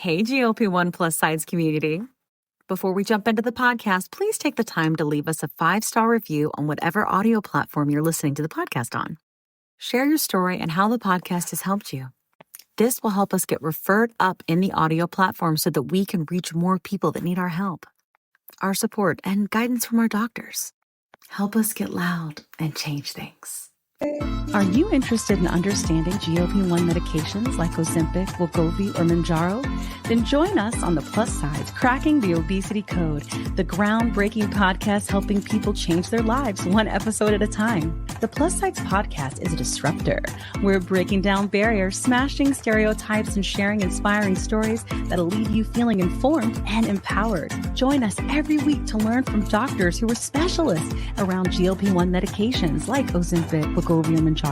Hey, GLP-1 plus sides community. Before we jump into the podcast, please take the time to leave us a 5-star review on whatever audio platform you're listening to the podcast on. Share your story and how the podcast has helped you. This will help us get referred up in the audio platform so that we can reach more people that need our help, our support, and guidance from our doctors. Help us get loud and change things. Are you interested in understanding GLP-1 medications like Ozempic, wegovy, or Mounjaro? Then join us on the Plus Sides Cracking the Obesity Code, the groundbreaking podcast helping people change their lives one episode at a time. The Plus Sides podcast is a disruptor. We're breaking down barriers, smashing stereotypes, and sharing inspiring stories that'll leave you feeling informed and empowered. Join us every week to learn from doctors who are specialists around GLP-1 medications like Ozempic, wegovy, and Mounjaro.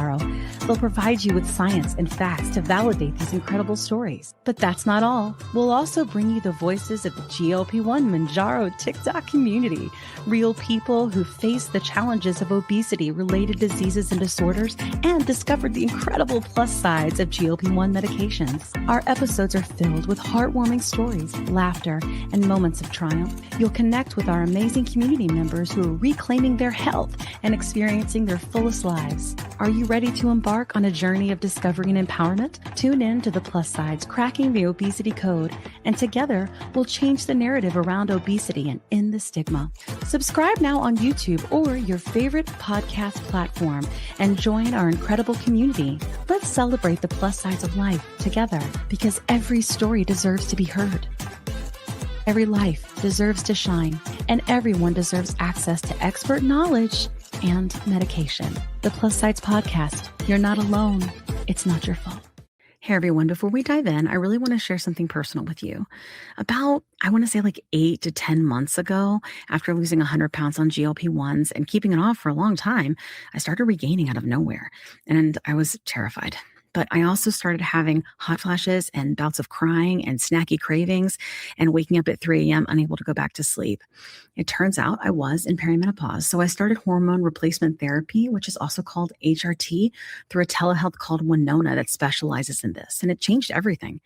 They'll provide you with science and facts to validate these incredible stories. But that's not all. We'll also bring you the voices of the GLP-1 Mounjaro TikTok community, real people who face the challenges of obesity-related diseases and disorders and discovered the incredible plus sides of GLP-1 medications. Our episodes are filled with heartwarming stories, laughter, and moments of triumph. You'll connect with our amazing community members who are reclaiming their health and experiencing their fullest lives. Are you ready to embark on a journey of discovery and empowerment? Tune in to the Plus Sides Cracking the Obesity Code, and together we'll change the narrative around obesity and end the stigma. Subscribe now on YouTube or your favorite podcast platform and join our incredible community. Let's celebrate the plus sides of life together, because every story deserves to be heard. Every life deserves to shine, and everyone deserves access to expert knowledge and medication. The Plus Sides Podcast. You're not alone. It's not your fault. Hey everyone, before we dive in, I really want to share something personal with you. About, I want to say like 8 to 10 months ago, after losing 100 pounds on GLP-1s and keeping it off for a long time, I started regaining out of nowhere, and I was terrified. But I also started having hot flashes and bouts of crying and snacky cravings and waking up at 3 a.m. unable to go back to sleep. It turns out I was in perimenopause. So I started hormone replacement therapy, which is also called HRT, through a telehealth called Winona that specializes in this. And it changed everything.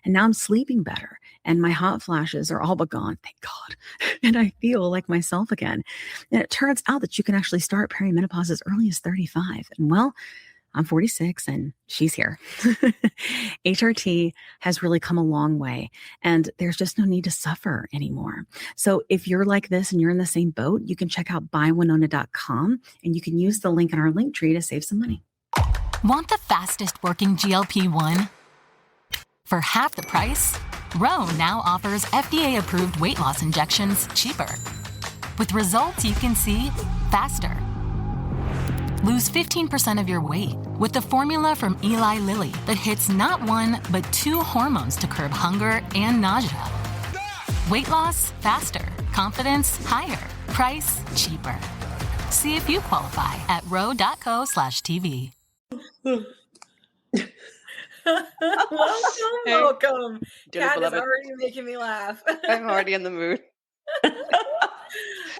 And now I'm sleeping better. And my hot flashes are all but gone, thank God. And I feel like myself again. And it turns out that you can actually start perimenopause as early as 35. And well, I'm 46 and she's here. HRT has really come a long way, and there's just no need to suffer anymore. So if you're like this and you're in the same boat, you can check out buywinona.com and you can use the link in our link tree to save some money. Want the fastest working GLP-1? For half the price, Ro now offers FDA-approved weight loss injections cheaper, with results you can see faster. Lose 15% of your weight with the formula from Eli Lilly that hits not one, but 2 hormones to curb hunger and nausea. Weight loss faster, confidence higher, price cheaper. See if you qualify at ro.co/TV. Welcome. Kat is already making me laugh. I'm already in the mood.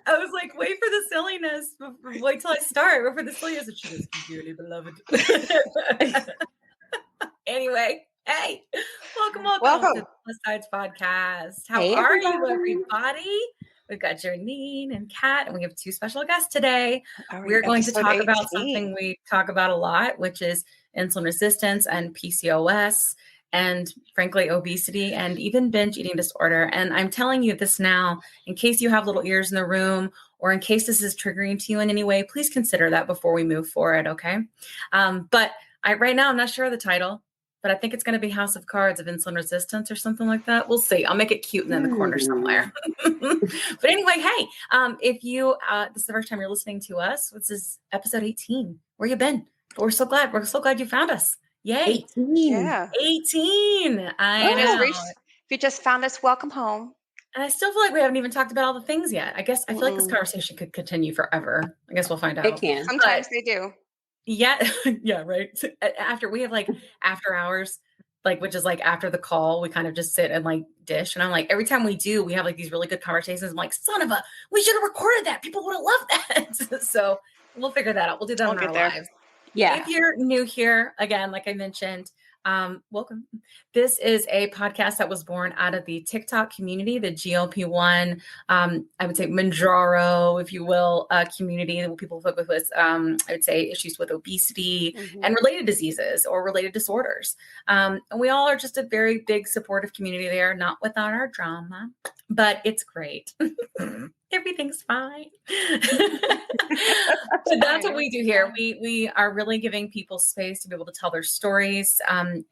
I was like, wait for the silliness. Wait till I start. Wait for the silliness. And she goes, dearly beloved. Anyway, hey, welcome to the Plus Sides Podcast. How are you, everybody? We've got Janine and Kat, and we have 2 special guests today. We're going to talk about something we talk about a lot, which is insulin resistance and PCOS. And frankly, obesity and even binge eating disorder. And I'm telling you this now, in case you have little ears in the room, or in case this is triggering to you in any way, please consider that before we move forward, okay? But right now, I'm not sure of the title, but I think it's going to be House of Cards of Insulin Resistance or something like that. We'll see. I'll make it cute and in the corner somewhere. But anyway, hey, if you, this is the first time you're listening to us, this is episode 18. Where you been? But we're so glad you found us. Yay. 18. Yeah. 18. I know. If you just found us, welcome home. And I still feel like we haven't even talked about all the things yet. I feel like this conversation could continue forever. I guess we'll find out. It can. Sometimes they do. Yeah. Yeah. Right. So after we have like after hours, like, which is like after the call, we kind of just sit and like dish. And I'm like, every time we do, we have like these really good conversations. I'm like, we should have recorded that. People would have loved that. So we'll figure that out. We'll do that on our lives. Yeah. If you're new here, again, like I mentioned, Welcome. This is a podcast that was born out of the TikTok community, the GLP1, I would say Mounjaro, if you will, community that people focus with, I would say issues with obesity and related diseases or related disorders. And we all are just a very big supportive community there, not without our drama, but it's great. Everything's fine. But that's what we do here. We are really giving people space to be able to tell their stories.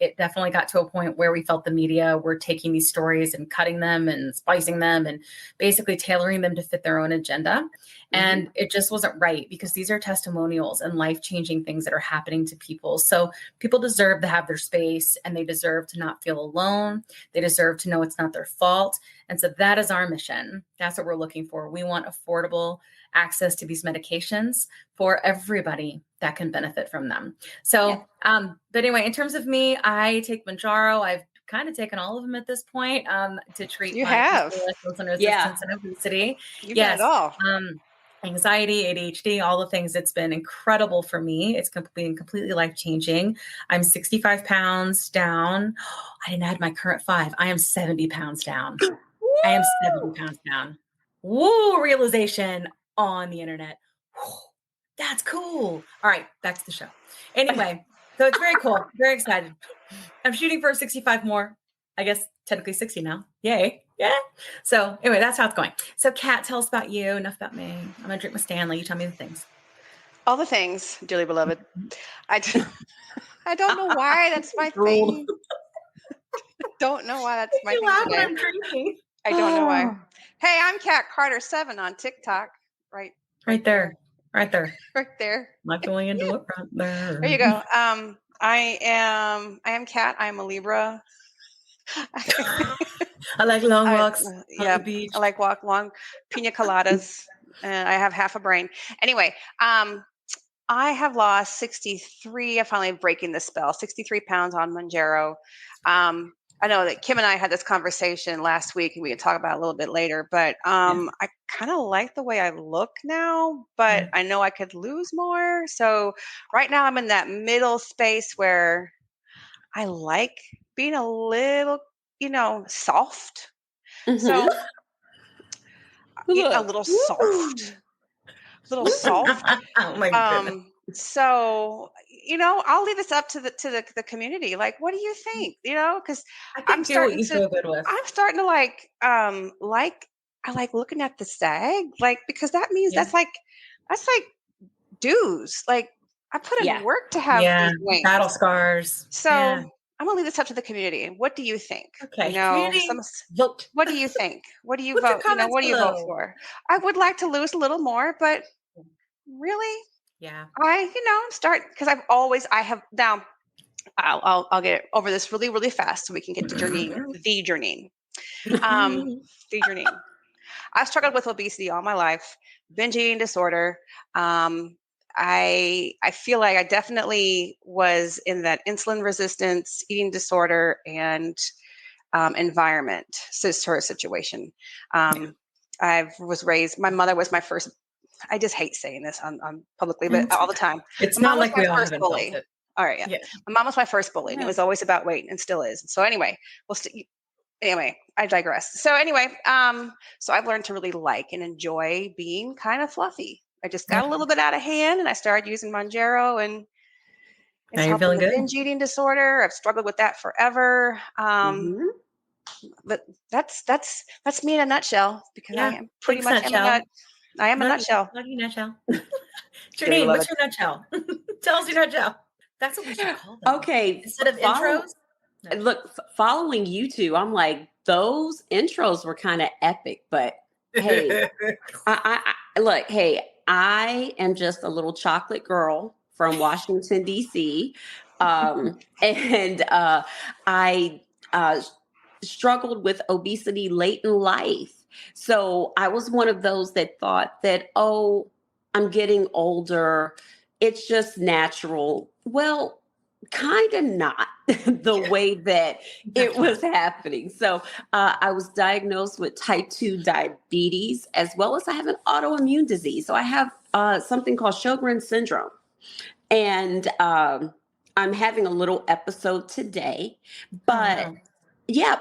It definitely got to a point where we felt the media were taking these stories and cutting them and spicing them and basically tailoring them to fit their own agenda. And it just wasn't right, because these are testimonials and life-changing things that are happening to people. So people deserve to have their space, and they deserve to not feel alone. They deserve to know it's not their fault. And so that is our mission. That's what we're looking for. We want affordable access to these medications for everybody that can benefit from them. So, but anyway, in terms of me, I take Mounjaro. I've kind of taken all of them at this point to treat my PCOS, insulin resistance, and obesity. You got it all. Anxiety, ADHD, all the things. It's been incredible for me. It's been completely life-changing. I'm 65 pounds down. I didn't add my current 5. I am 70 pounds down. I am 70 pounds down. Woo, realization on the internet. Whew, that's cool. All right, back to the show. Anyway, so it's very cool. Very excited. I'm shooting for 65 more. I guess technically 60 now. Yay. Yeah. So anyway, that's how it's going. So Kat, tell us about you. Enough about me. I'm going to drink my Stanley. You tell me the things. All the things, dearly beloved. I don't know why that's my thing. I don't know why that's my thing today. I'm drinking. I don't know why. Hey, I'm Kat Carter 7 on TikTok. Right there. Right there. Not going into it right there. There you go. I am Kat. I'm a Libra. I like long walks on the beach. I like long pina coladas, and I have half a brain. Anyway, I have lost 63. I'm finally breaking the spell. 63 pounds on Mounjaro. I know that Kim and I had this conversation last week, and we can talk about it a little bit later, but I kind of like the way I look now, but I know I could lose more. So right now I'm in that middle space where I like being a little, soft. So a little soft. Oh my goodness. So, I'll leave this up to the community. Like, what do you think? Because I'm starting to I like looking at the stag, like, because that means that's like dues. Like, I put in work to have these wings. Battle scars. So I'm gonna leave this up to the community. What do you think? Okay. Vote. What do you think? What do you vote? What do you vote for? I would like to lose a little more, but really, I'm because I'll get over this really, really fast so we can get to the journey. The journey. I've struggled with obesity all my life, binge eating disorder. I feel like I definitely was in that insulin resistance, eating disorder, and environment sort of situation. I was raised, my mother was my first, I just hate saying this on publicly, but all the time. It's not like we all haven't felt it. All right, yeah. My mom was my first bully, and it was always about weight, and still is. So anyway, I digress. So anyway, so I've learned to really like and enjoy being kind of fluffy. I just got a little bit out of hand, and I started using Mounjaro, and it's helping with binge eating disorder. I've struggled with that forever. But that's me in a nutshell, because I am pretty much in a nutshell. I am a nutshell. Nutshell. Janine, what's your nutshell? Tell us your nutshell. That's what we should call them. Okay. Instead of intros. No. Look, following you two, I'm like, those intros were kind of epic, but hey, I am just a little chocolate girl from Washington, D.C. And I struggled with obesity late in life. So I was one of those that thought that, I'm getting older. It's just natural. Well, kind of not the way that it was happening. So I was diagnosed with type 2 diabetes, as well as I have an autoimmune disease. So I have something called Sjogren's syndrome. And I'm having a little episode today, but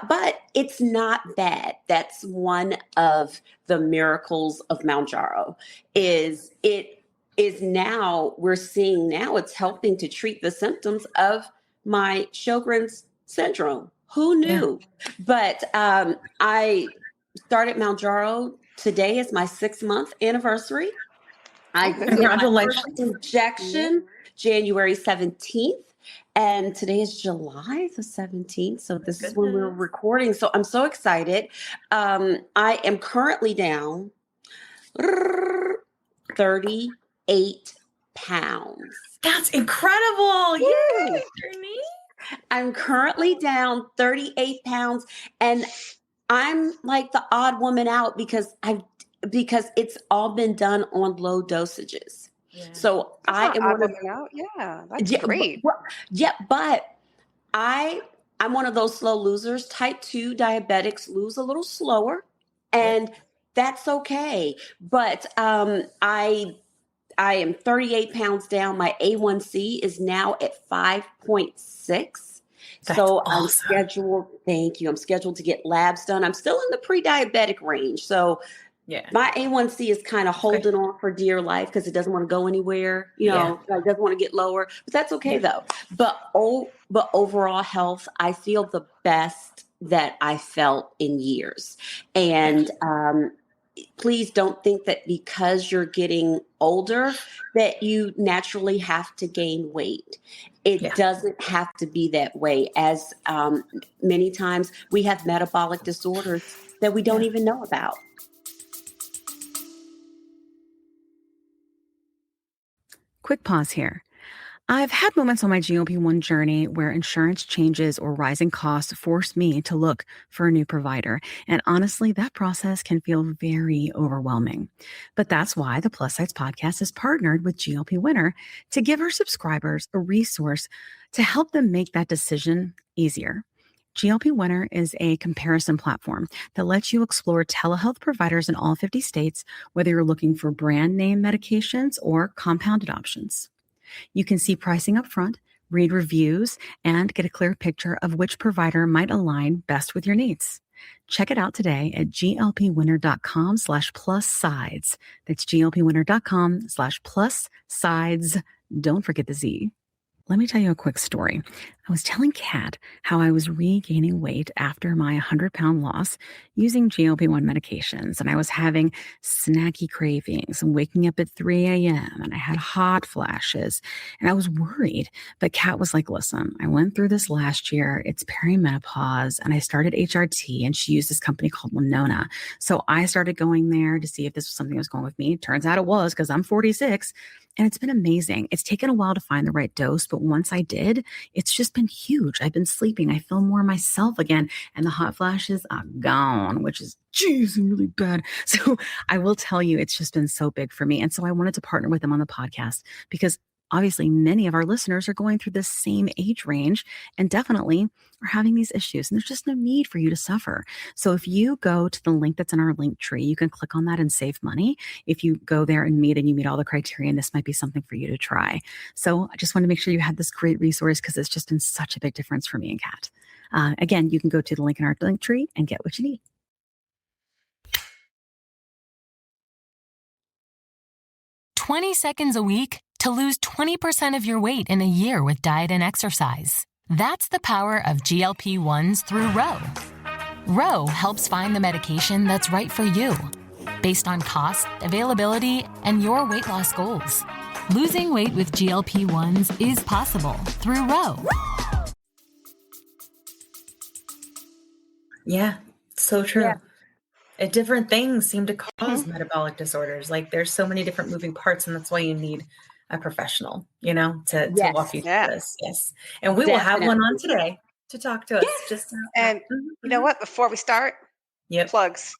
but it's not bad. That's one of the miracles of Mounjaro is now we're seeing now it's helping to treat the symptoms of my Sjogren's syndrome. Who knew? Yeah. But I started Mounjaro. Today is my 6-month anniversary. I did my first injection January 17th. And today is July the 17th. So this is when we're recording. So I'm so excited. I am currently down 38 pounds. That's incredible. Yay. I'm currently down 38 pounds. And I'm like the odd woman out because it's all been done on low dosages. Yeah. So I am one of them out. Yeah, that's great. But I'm one of those slow losers. Type 2 diabetics lose a little slower, and that's okay. But I am 38 pounds down. My A1C is now at 5.6. So awesome. I'm scheduled. Thank you. I'm scheduled to get labs done. I'm still in the pre-diabetic range. So my A1C is kind of holding on for dear life because it doesn't want to go anywhere. It doesn't want to get lower, but that's okay though. But overall health, I feel the best that I felt in years. And please don't think that because you're getting older that you naturally have to gain weight. It doesn't have to be that way, as many times we have metabolic disorders that we don't even know about. Quick pause here. I've had moments on my GLP-1 journey where insurance changes or rising costs force me to look for a new provider. And honestly, that process can feel very overwhelming. But that's why the Plus Sides podcast is partnered with GLP Winner to give our subscribers a resource to help them make that decision easier. GLP Winner is a comparison platform that lets you explore telehealth providers in all 50 states, whether you're looking for brand name medications or compounded options. You can see pricing up front, read reviews, and get a clear picture of which provider might align best with your needs. Check it out today at glpwinner.com/plus-sides. That's glpwinner.com/plus-sides. Don't forget the Z. Let me tell you a quick story. I was telling Kat how I was regaining weight after my 100-pound loss using GLP-1 medications, and I was having snacky cravings and waking up at 3 a.m., and I had hot flashes, and I was worried. But Kat was like, listen, I went through this last year. It's perimenopause, and I started HRT, and she used this company called Winona. So I started going there to see if this was something that was going with me. Turns out it was, because I'm 46. And it's been amazing. It's taken a while to find the right dose, but once I did, it's just been huge. I've been sleeping. I feel more myself again. And the hot flashes are gone, which is really bad. So I will tell you, it's just been so big for me. And so I wanted to partner with them on the podcast because obviously many of our listeners are going through this same age range and definitely are having these issues. And there's just no need for you to suffer. So if you go to the link that's in our link tree, you can click on that and save money. If you go there and you meet all the criteria, and this might be something for you to try. So I just want to make sure you have this great resource because it's just been such a big difference for me and Kat. Again, you can go to the link in our link tree and get what you need. "20 seconds a week to lose 20% of your weight in a year with diet and exercise." That's the power of GLP-1s through Ro. Ro helps find the medication that's right for you, based on cost, availability, and your weight loss goals. Losing weight with GLP-1s is possible through Ro. Yeah, so true. Yeah. Different things seem to cause metabolic disorders. Like there's so many different moving parts, and that's why you need a professional, to walk you through this. Yes. And we will have one on today to talk to us. And you know what? Before we start, plugs.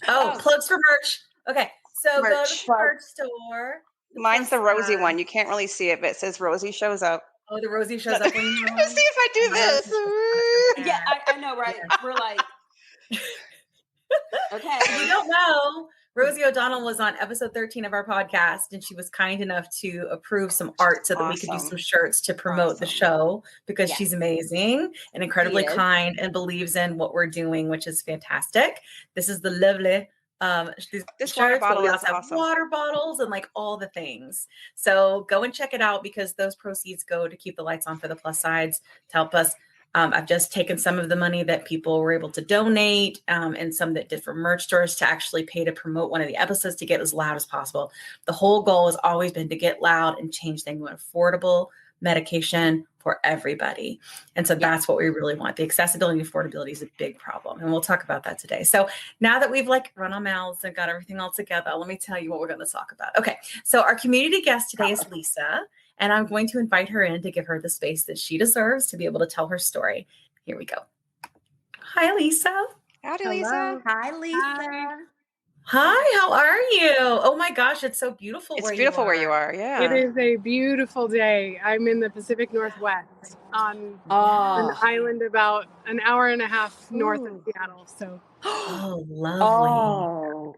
Oh, plugs for merch. Okay. So go to the merch store. Mine's the rosy one. You can't really see it, but it says Rosie shows up. Oh, the Rosie shows up. When you see if I do this. Yeah, I know, right? We're like, okay. If you don't know, Rosie O'Donnell was on episode 13 of our podcast, and she was kind enough to approve some art so that we could do some shirts to promote the show because she's amazing and incredibly kind and believes in what we're doing, which is fantastic. This is the lovely this water bottle is awesome. Water bottles and like all the things. So go and check it out because those proceeds go to keep the lights on for the plus sides to help us. I've just taken some of the money that people were able to donate and some that did for merch stores to actually pay to promote one of the episodes to get as loud as possible. The whole goal has always been to get loud and change things with affordable medication for everybody. And so that's what we really want. The accessibility and affordability is a big problem. And we'll talk about that today. So now that we've like run our mouths and got everything all together, let me tell you what we're going to talk about. Okay. So our community guest today is Lisa, and I'm going to invite her in to give her the space that she deserves to be able to tell her story. Here we go. Hi, Lisa. Howdy, Lisa. Hi, Lisa. Hi, how are you? Oh my gosh, it's so beautiful. It's beautiful where you are. Yeah. It is a beautiful day. I'm in the Pacific Northwest on an island about an hour and a half north of Seattle. So, lovely.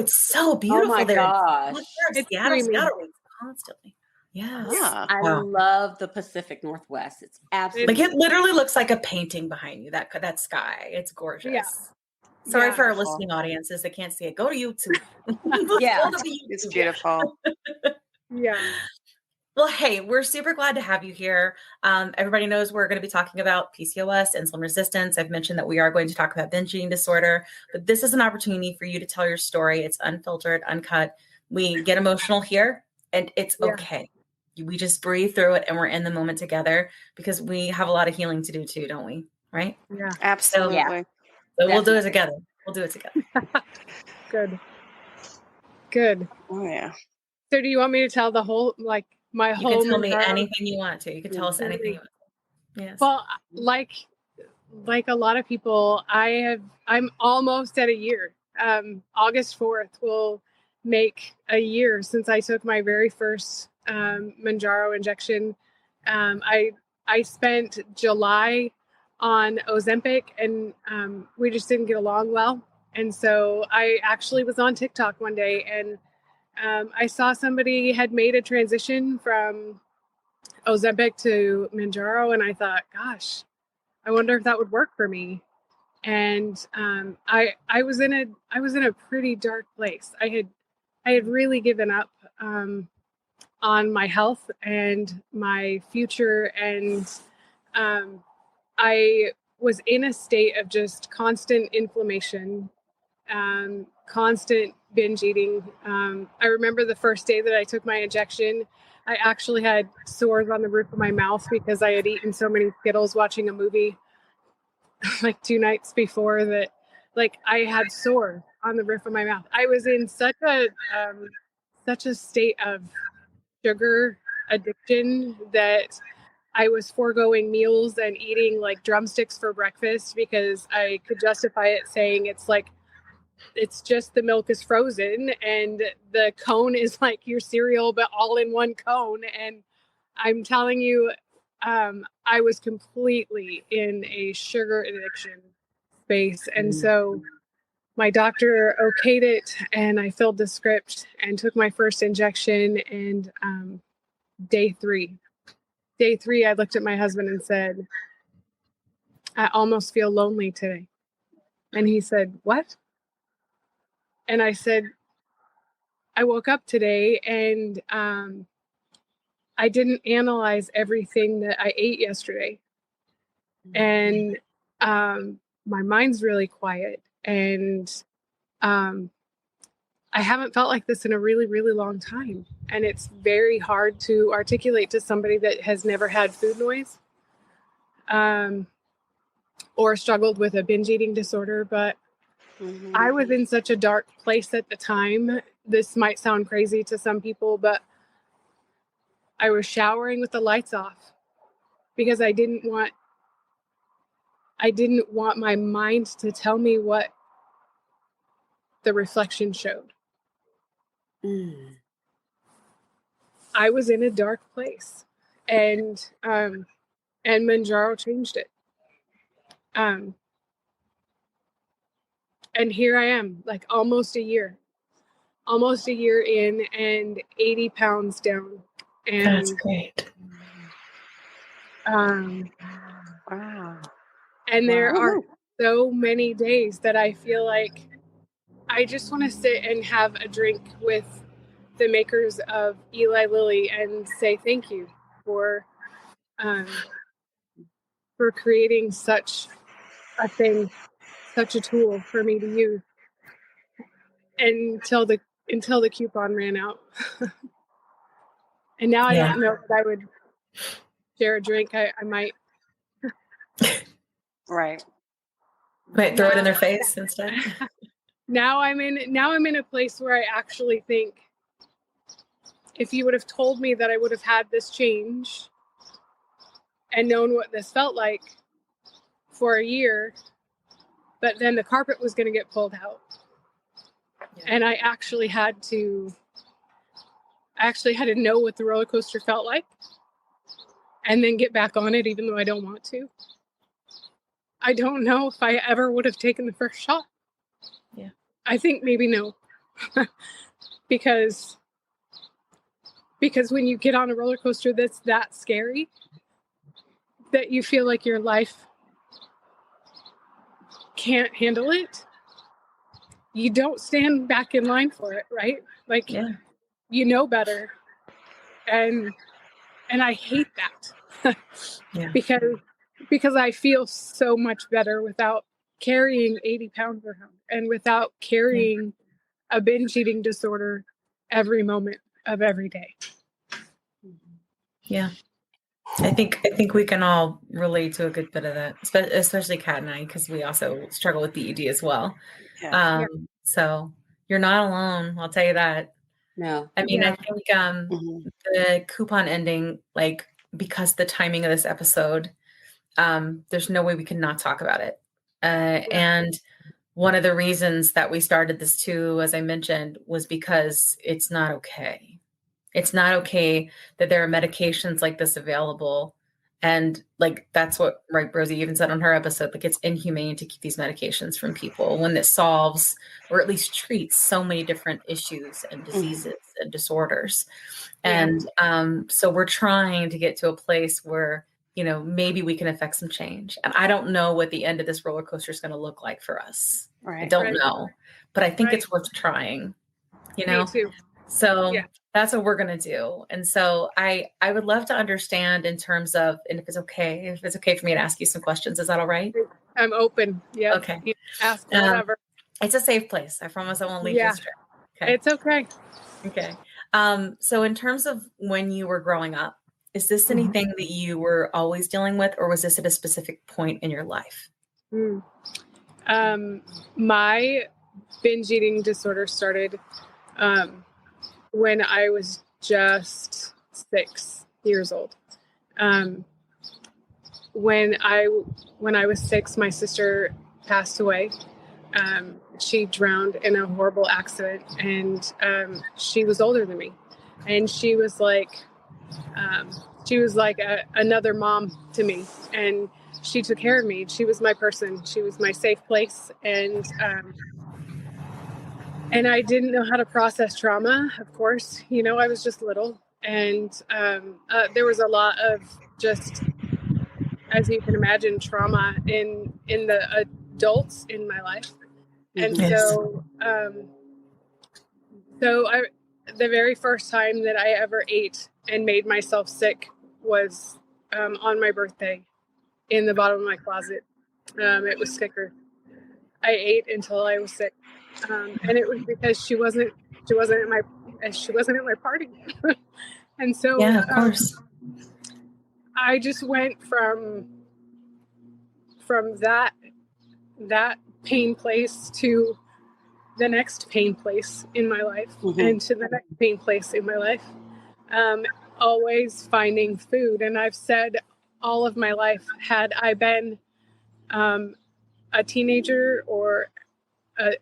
It's so beautiful. Oh my gosh. It's Seattle rains constantly. Yes. Yeah. I love the Pacific Northwest. It's absolutely like it literally looks like a painting behind you. That sky. It's gorgeous. Yeah. Sorry for our listening audiences that can't see it. Go to YouTube. It's beautiful. Yeah. Well, hey, we're super glad to have you here. Everybody knows we're going to be talking about PCOS, insulin resistance. I've mentioned that we are going to talk about binge eating disorder, but this is an opportunity for you to tell your story. It's unfiltered, uncut. We get emotional here, and it's okay. We just breathe through it, and we're in the moment together because we have a lot of healing to do too, don't we? Right? Yeah, absolutely. So we'll do it together. We'll do it together. Good. Oh, yeah. So do you want me to tell the whole, like my whole? You can tell me anything you want to. You can tell us anything you want to. Yes. Well, like a lot of people, I'm almost at a year. August 4th will make a year since I took my very first Mounjaro injection. I spent July on Ozempic, and we just didn't get along well. And so I actually was on TikTok one day, and I saw somebody had made a transition from Ozempic to Mounjaro, and I thought, gosh, I wonder if that would work for me. And I was in a pretty dark place. I had really given up on my health and my future, and I was in a state of just constant inflammation, constant binge eating. I remember the first day that I took my injection, I actually had sores on the roof of my mouth because I had eaten so many Skittles watching a movie like 2 nights before that. Like I had sores on the roof of my mouth. I was in such a state of sugar addiction that I was foregoing meals and eating like drumsticks for breakfast because I could justify it saying it's just the milk is frozen and the cone is like your cereal, but all in one cone. And I'm telling you, I was completely in a sugar addiction space. And so my doctor okayed it, and I filled the script and took my first injection. And day three, I looked at my husband and said, I almost feel lonely today. And he said, what? And I said, I woke up today and I didn't analyze everything that I ate yesterday. And my mind's really quiet. And I haven't felt like this in a really, really long time. And it's very hard to articulate to somebody that has never had food noise or struggled with a binge eating disorder. But I was in such a dark place at the time. This might sound crazy to some people, but I was showering with the lights off because I didn't want my mind to tell me what the reflection showed. I was in a dark place, and Mounjaro changed it. And here I am, like almost a year. almost a year in and 80 pounds down. And that's great. Wow. And there are so many days that I feel like I just want to sit and have a drink with the makers of Eli Lilly and say thank you for creating such a thing, such a tool for me to use until the coupon ran out. And now I don't know if I would share a drink. I might. Right. Wait, throw it in their face instead. Now I'm in a place where I actually think if you would have told me that I would have had this change and known what this felt like for a year, but then the carpet was going to get pulled out. Yeah. And I actually had to know what the roller coaster felt like and then get back on it, even though I don't want to. I don't know if I ever would have taken the first shot. Yeah. I think maybe no. because when you get on a roller coaster that's that scary, that you feel like your life can't handle it, you don't stand back in line for it, right? Like, you know better. And I hate that. because I feel so much better without carrying 80 pounds around and without carrying a binge eating disorder every moment of every day. Yeah. I think we can all relate to a good bit of that, especially Kat and I, because we also struggle with BED as well. Yeah. So you're not alone. I'll tell you that. No. I mean, I think the coupon ending, like, because the timing of this episode, there's no way we can not talk about it. And one of the reasons that we started this too, as I mentioned, was because it's not okay. It's not okay that there are medications like this available. And like, that's what, right, Rosie even said on her episode, like, it's inhumane to keep these medications from people when this solves, or at least treats, so many different issues and diseases and disorders. And so we're trying to get to a place where, maybe we can affect some change. And I don't know what the end of this roller coaster is going to look like for us. Right. I don't know, but I think it's worth trying, Me too. So that's what we're going to do. And so I would love to understand in terms of, and if it's okay for me to ask you some questions, is that all right? I'm open. Yeah. Okay. You ask whatever. It's a safe place. I promise I won't leave this trip. Okay. It's okay. Okay. So in terms of when you were growing up, is this anything that you were always dealing with, or was this at a specific point in your life? My binge eating disorder started when I was just 6 years old. When I was 6, my sister passed away. She drowned in a horrible accident, and she was older than me, and she was like another mom to me, and she took care of me. She was my person. She was my safe place, and I didn't know how to process trauma. Of course, I was just little, and there was a lot of, just as you can imagine, trauma in the adults in my life. And so the very first time that I ever ate and made myself sick was on my birthday in the bottom of my closet. It was sticker. I ate until I was sick, and it was because she wasn't at my party. And so of course, I just went from that pain place to the next pain place in my life, and to the next pain place in my life. Always finding food. And I've said all of my life, had I been a teenager or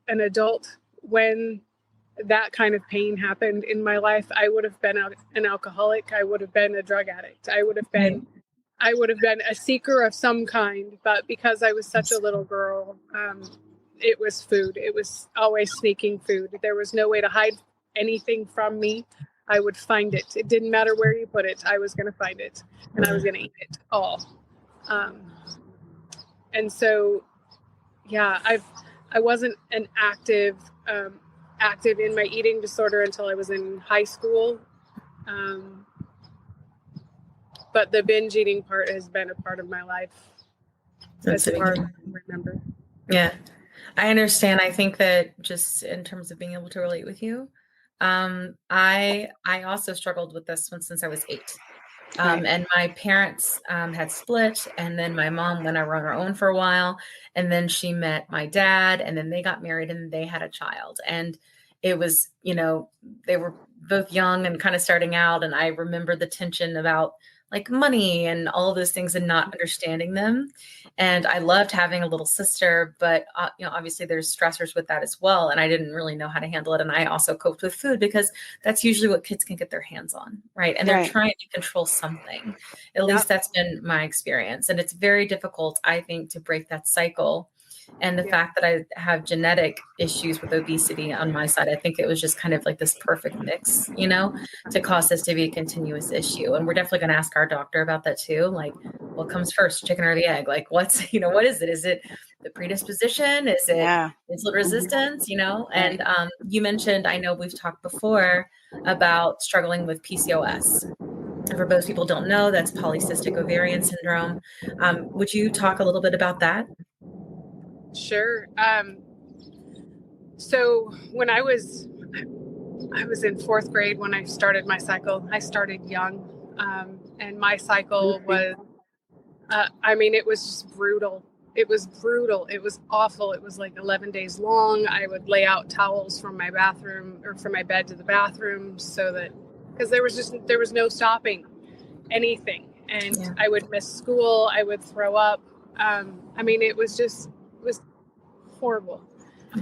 an adult when that kind of pain happened in my life, I would have been an alcoholic. I would have been a drug addict. I would have been a seeker of some kind. But because I was such a little girl, it was food. It was always sneaking food. There was no way to hide anything from me, I would find it. It didn't matter where you put it. I was going to find it, and I was going to eat it all. And so, yeah, I wasn't an active in my eating disorder until I was in high school. But the binge eating part has been a part of my life as far as I can remember. Yeah, I understand. I think that just in terms of being able to relate with you, I also struggled with this one since I was 8. And my parents had split, and then my mom went on her own for a while, and then she met my dad, and then they got married and they had a child. And it was, they were both young and kind of starting out. And I remember the tension about like money and all of those things and not understanding them. And I loved having a little sister, but obviously there's stressors with that as well. And I didn't really know how to handle it. And I also coped with food because that's usually what kids can get their hands on. Right. And they're trying to control something. At least that's been my experience. And it's very difficult, I think, to break that cycle. And the fact that I have genetic issues with obesity on my side, I think it was just kind of like this perfect mix, to cause this to be a continuous issue. And we're definitely going to ask our doctor about that too. Like, what comes first, chicken or the egg? Like, what is it? Is it the predisposition? Is it insulin resistance? And you mentioned, I know we've talked before about struggling with PCOS. And for most people who don't know, that's polycystic ovarian syndrome. Would you talk a little bit about that? Sure. So when I was in 4th grade when I started my cycle. I started young, and my cycle was, it was just brutal. It was brutal. It was awful. It was like 11 days long. I would lay out towels from my bathroom or from my bed to the bathroom because there was no stopping anything. And I would miss school. I would throw up. It was horrible.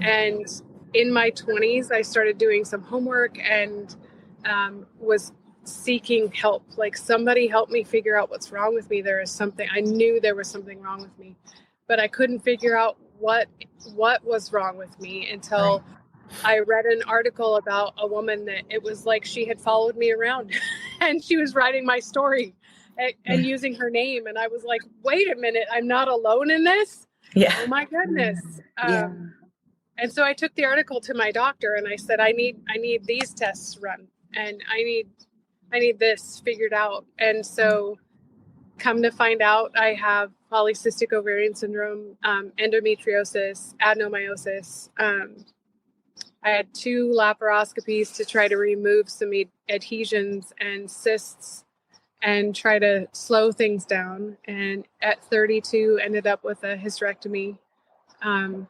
And in my 20s, I started doing some homework and was seeking help. Like, somebody helped me figure out what's wrong with me. I knew there was something wrong with me, but I couldn't figure out what was wrong with me until I read an article about a woman that it was like she had followed me around and she was writing my story and using her name. And I was like, wait a minute, I'm not alone in this. Yeah. Oh my goodness. And so I took the article to my doctor and I said, I need these tests run and I need this figured out. And so come to find out, I have polycystic ovarian syndrome, endometriosis, adenomyosis. I had 2 laparoscopies to try to remove some adhesions and cysts and try to slow things down. And at 32, ended up with a hysterectomy. And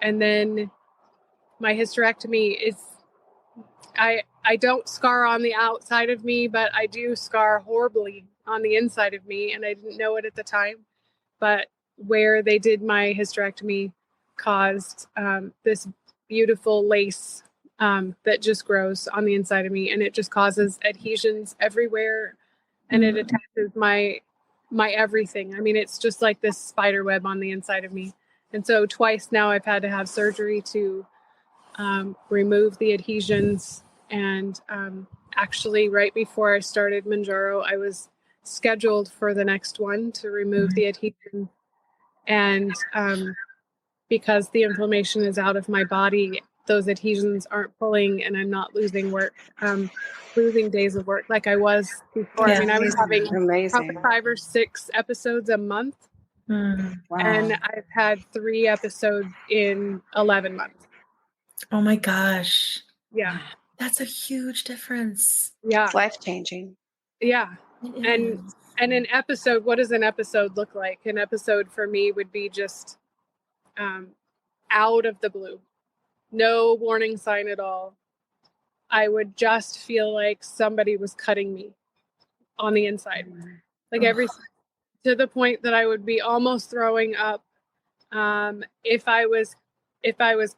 then my hysterectomy is, I don't scar on the outside of me, but I do scar horribly on the inside of me. And I didn't know it at the time, but where they did my hysterectomy caused this beautiful lace that just grows on the inside of me. And it just causes adhesions everywhere. And it attaches my everything. It's just like this spider web on the inside of me. And so twice now I've had to have surgery to remove the adhesions. And actually right before I started Mounjaro, I was scheduled for the next one to remove the adhesion. And because the inflammation is out of my body, those adhesions aren't pulling and I'm not losing losing days of work like I was before. I was having probably 5 or 6 episodes a month. Wow. And I've had 3 episodes in 11 months. Oh my gosh. Yeah. That's a huge difference. Yeah. It's life-changing. Yeah. And an episode, what does an episode look like? An episode for me would be just out of the blue. No warning sign at all. I would just feel like somebody was cutting me on the inside. Like to the point that I would be almost throwing up. If I was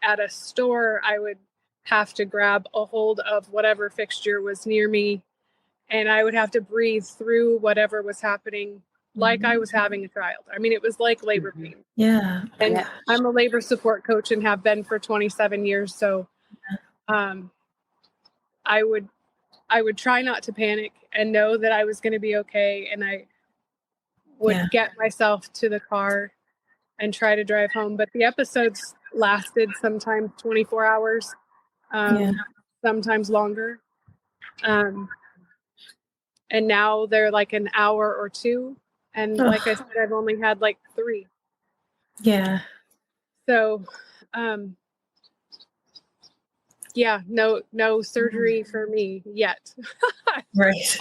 at a store, I would have to grab a hold of whatever fixture was near me, and I would have to breathe through whatever was happening, like I was having a child. It was like labor pain. Yeah. And I'm a labor support coach and have been for 27 years. So, I would try not to panic and know that I was going to be okay. And I would get myself to the car and try to drive home. But the episodes lasted sometimes 24 hours, sometimes longer. And now they're like an hour or two. And like I said, I've only had like 3. Yeah. So, no surgery for me yet. Right.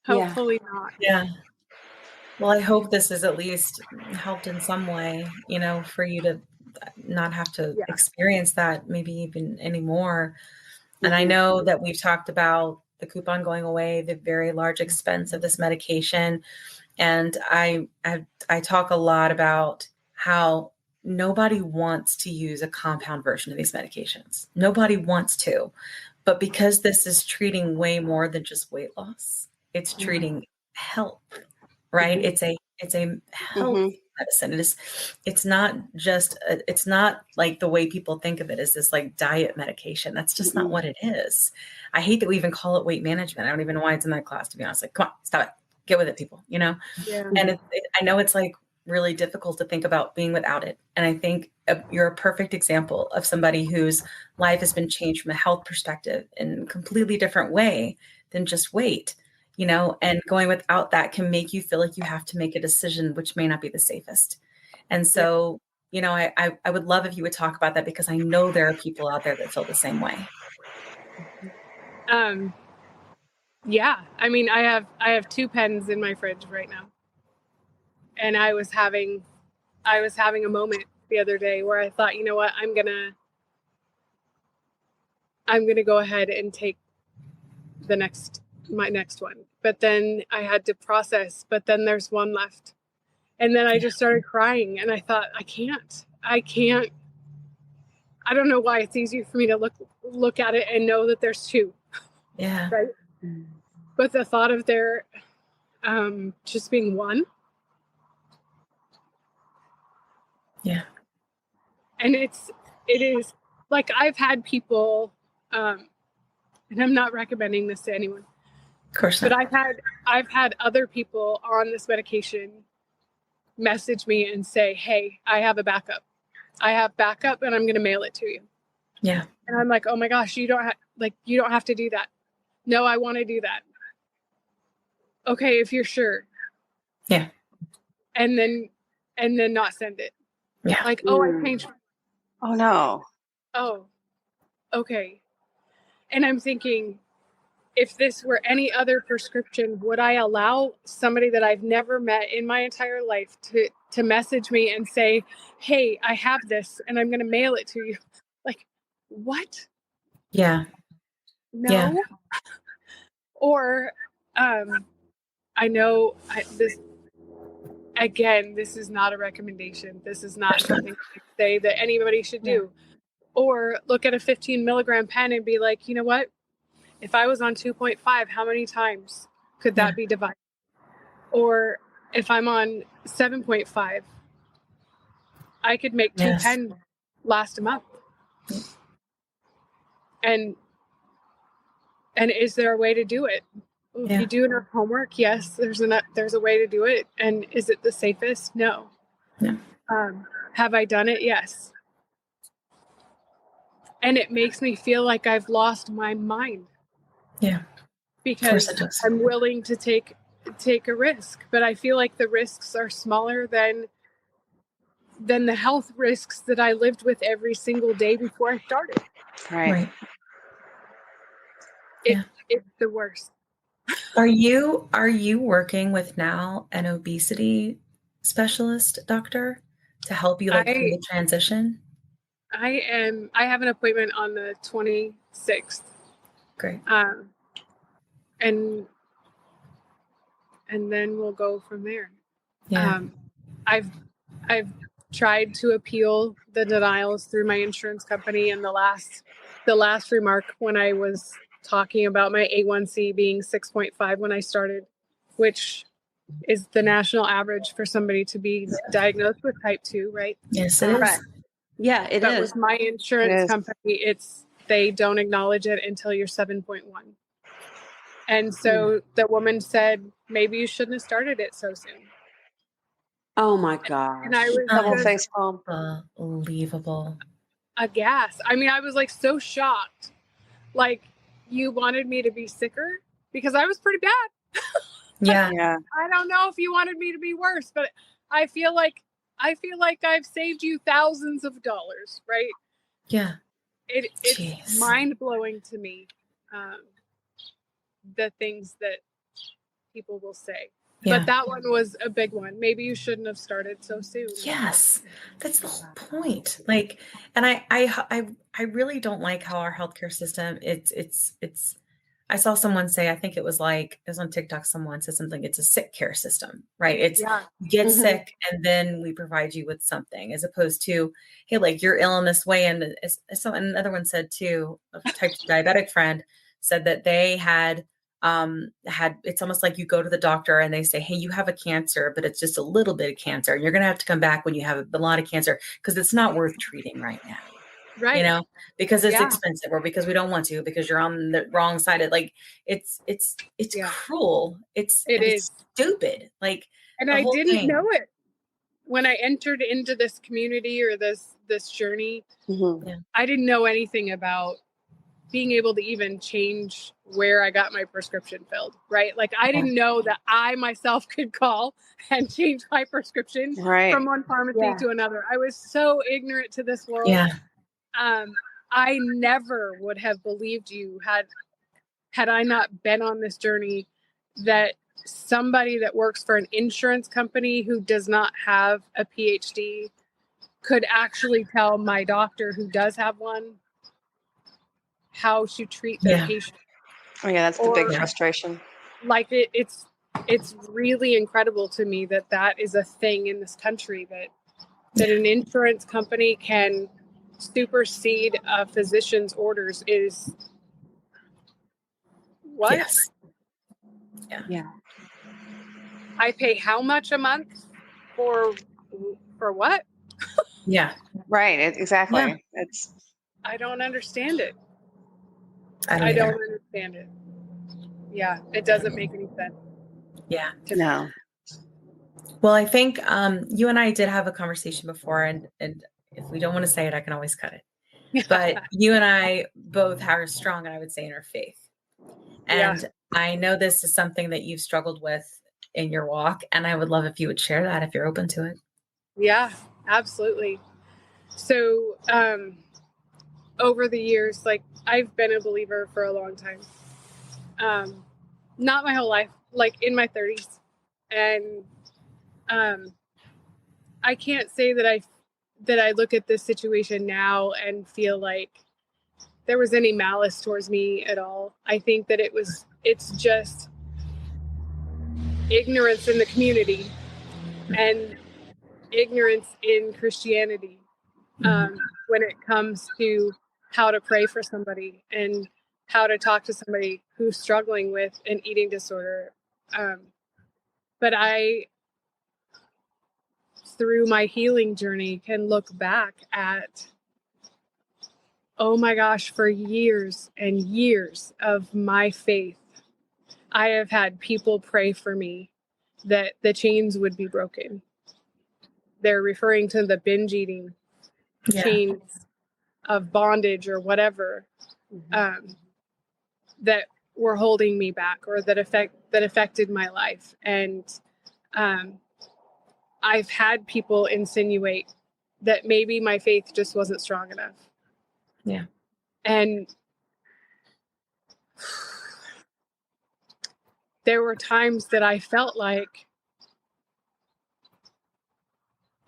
Hopefully not. Yeah. Well, I hope this has at least helped in some way, for you to not have to experience that maybe even anymore. And I know that we've talked about the coupon going away, the very large expense of this medication. And I talk a lot about how nobody wants to use a compound version of these medications. Nobody wants to. But because this is treating way more than just weight loss, it's treating health, right? It's a health medicine. It's not just, it's not like the way people think of it as this like diet medication. That's just not what it is. I hate that we even call it weight management. I don't even know why it's in that class, to be honest. Like, come on, stop it. Get with it, people, And I know it's like really difficult to think about being without it. And I think you're a perfect example of somebody whose life has been changed from a health perspective in a completely different way than just weight, and going without that can make you feel like you have to make a decision, which may not be the safest. And so, I would love if you would talk about that, because I know there are people out there that feel the same way. Yeah. I mean, I have 2 pens in my fridge right now. And I was having a moment the other day where I thought, you know what, I'm going to go ahead and take my next one. But then I had to process, but then there's one left. And then I just started crying, and I thought, I can't. I don't know why it's easier for me to look at it and know that there's 2. Yeah. Right. But the thought of there just being 1. Yeah. And it is like, I've had people, and I'm not recommending this to anyone. Of course not. But I've had other people on this medication message me and say, hey, I have a backup. I have backup, and I'm going to mail it to you. Yeah. And I'm like, oh my gosh, you don't have to do that. No, I want to do that. Okay, if you're sure. Yeah. And then not send it. Yeah. Like, oh, I changed. Oh no. Oh, okay. And I'm thinking, if this were any other prescription, would I allow somebody that I've never met in my entire life to message me and say, hey, I have this and I'm going to mail it to you? Like, what? Yeah. No. Yeah. Or, I know this is not a recommendation. This is not something I say that anybody should do. Or look at a 15 milligram pen and be like, you know what? If I was on 2.5, how many times could that be divided? Or if I'm on 7.5, I could make 2 pens last a month. And is there a way to do it? If you do enough homework, yes, there's a way to do it. And is it the safest? No. Yeah. Have I done it? Yes. And it makes me feel like I've lost my mind. Yeah. Because I'm willing to take a risk, but I feel like the risks are smaller than the health risks that I lived with every single day before I started. Right. It's the worst. Are you working with now an obesity specialist, doctor, to help you through the transition? I have an appointment on the 26th. Great. And then we'll go from there. Yeah. I've tried to appeal the denials through my insurance company, and the last remark when I was talking about my A1C being 6.5 when I started, which is the national average for somebody to be diagnosed with type 2, right? Yes, it is. Yeah, it is. But with my insurance company, it's they don't acknowledge it until you're 7.1. And so the woman said, maybe you shouldn't have started it so soon. Oh my gosh. And I was double face palm. Unbelievable. Aghast. I mean, I was like so shocked. Like, you wanted me to be sicker because I was pretty bad. Yeah. I don't know if you wanted me to be worse, but I feel like I've saved you thousands of dollars, right? Yeah. It's mind-blowing to me, the things that people will say. Yeah. But that one was a big one. Maybe you shouldn't have started so soon. Yes, that's the whole point. Like, and I really don't like how our healthcare system. It's. I saw someone say, I think it was on TikTok. Someone said something. It's a sick care system, right? It's you get sick and then we provide you with something, as opposed to, hey, like you're ill in this way. And another one said too, a type 2 diabetic friend said that they had it's almost like you go to the doctor and they say, hey, you have a cancer, but it's just a little bit of cancer. And you're going to have to come back when you have a lot of cancer because it's not worth treating right now. Right. Because it's expensive or because we don't want to, because you're on the wrong side of it's cruel. It's stupid. Like, and I didn't know it when I entered into this community or this journey. I didn't know anything about being able to even change where I got my prescription filled, right? Like I didn't know that I myself could call and change my prescription from one pharmacy to another. I was so ignorant to this world. Yeah. I never would have believed you had I not been on this journey, that somebody that works for an insurance company who does not have a PhD could actually tell my doctor, who does have one, how to treat their patient. Oh yeah, that's the big frustration. Like it's really incredible to me that is a thing in this country, that an insurance company can supersede a physician's orders is what? Yes. Yeah. I pay how much a month for what? Yeah. Right. Exactly. Yeah. I don't understand it. I don't understand it. Yeah, it doesn't make any sense. Yeah. No. Well, I think you and I did have a conversation before, and if we don't want to say it, I can always cut it. But you and I both are strong, and I would say, in our faith. And I know this is something that you've struggled with in your walk, and I would love if you would share that if you're open to it. Yeah, absolutely. So over the years, like I've been a believer for a long time. Not my whole life, like in my 30s. And I can't say that I look at this situation now and feel like there was any malice towards me at all. I think that it's just ignorance in the community and ignorance in Christianity when it comes to how to pray for somebody and how to talk to somebody who's struggling with an eating disorder. But I, through my healing journey, can look back at, oh my gosh, for years and years of my faith, I have had people pray for me that the chains would be broken. They're referring to the binge eating chains of bondage or whatever that were holding me back or that affected my life. And I've had people insinuate that maybe my faith just wasn't strong enough. Yeah. And there were times that I felt like,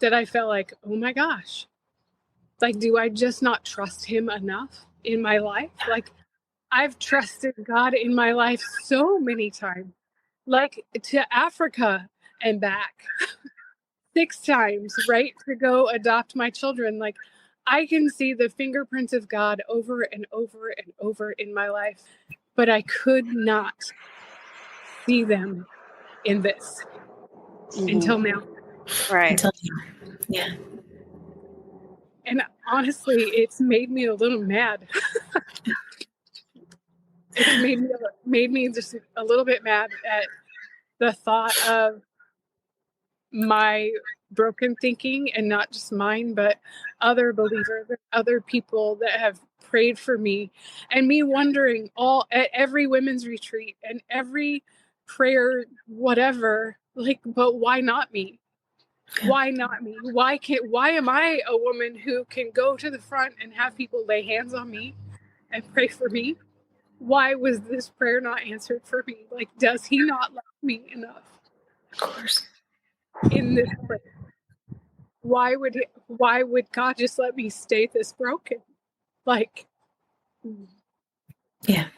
oh my gosh, like, do I just not trust him enough in my life? Like, I've trusted God in my life so many times, like to Africa and back 6 times, right? To go adopt my children. Like, I can see the fingerprints of God over and over and over in my life, but I could not see them in this until now. Right. Until now. Yeah. And honestly, it's made me a little mad. It's made me just a little bit mad at the thought of my broken thinking, and not just mine, but other believers, other people that have prayed for me, and me wondering at every women's retreat and every prayer, whatever, like, but why not me? Why not me? Why am I a woman who can go to the front and have people lay hands on me and pray for me? Why was this prayer not answered for me? Like, does he not love me enough? Of course. In this place. Why would God just let me stay this broken? Like, yeah.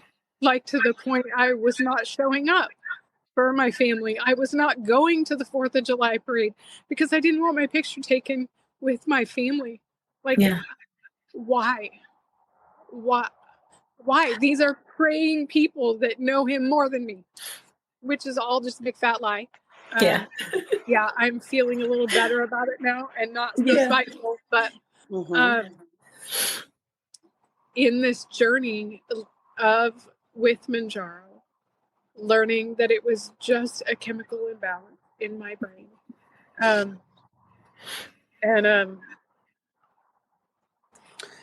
Like, to the point I was not showing up for my family. I was not going to the 4th of July parade because I didn't want my picture taken with my family. Like, why? These are praying people that know him more than me, which is all just a big fat lie. Yeah, I'm feeling a little better about it now, and not so spiteful, but in this journey with Mounjaro, learning that it was just a chemical imbalance in my brain,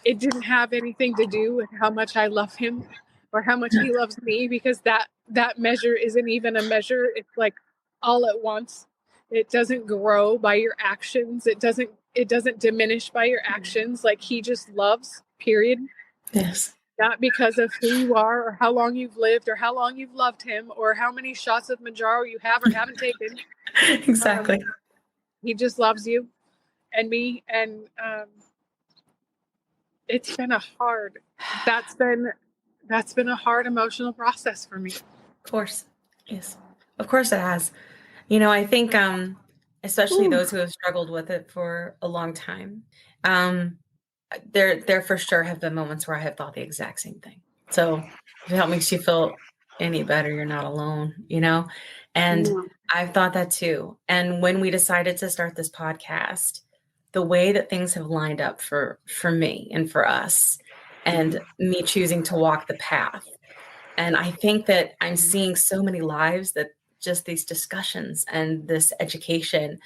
it didn't have anything to do with how much I love him or how much he loves me, because that measure isn't even a measure. It's like all at once. It doesn't grow by your actions. It doesn't diminish by your actions. Like, he just loves, period. Yes. Not because of who you are or how long you've lived or how long you've loved him or how many shots of Mounjaro you have or haven't taken. Exactly. He just loves you and me. And it's been that's been a hard emotional process for me. Of course. Yes. Of course it has. I think, especially those who have struggled with it for a long time, there for sure have been moments where I have thought the exact same thing. So if that makes you feel any better, you're not alone, and I've thought that too. And when we decided to start this podcast, the way that things have lined up for me and for us, and me choosing to walk the path. And I think that I'm seeing so many lives that just these discussions and this education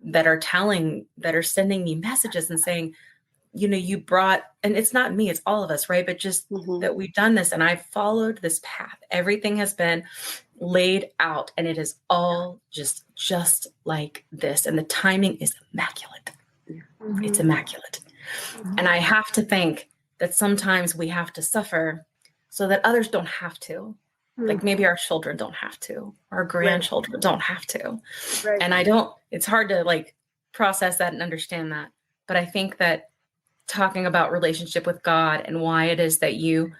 that are sending me messages and saying, you brought, and it's not me, it's all of us, right? But just that we've done this, and I've followed this path. Everything has been laid out, and it is all just like this. And the timing is immaculate. It's immaculate. And I have to think that sometimes we have to suffer so that others don't have to. Like, maybe our children don't have to, our grandchildren don't have to. Right. And it's hard to process that and understand that. But I think that talking about relationship with God and why it is that you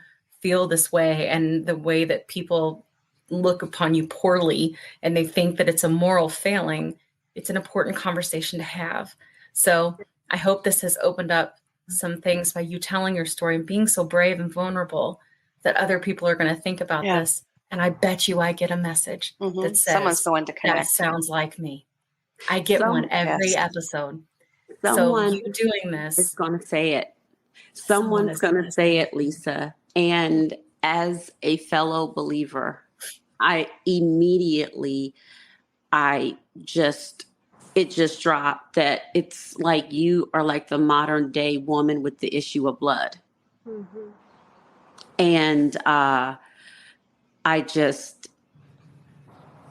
feel this way, and the way that people look upon you poorly and they think that it's a moral failing, it's an important conversation to have. So I hope this has opened up some things by you telling your story and being so brave and vulnerable that other people are going to think about this. And I bet you I get a message that says, someone's going to connect. That sounds like me. I get one every episode. So you doing this is going to say it. Someone's going to say it, Lisa. And as a fellow believer, it just dropped that it's like you are like the modern day woman with the issue of blood. And I just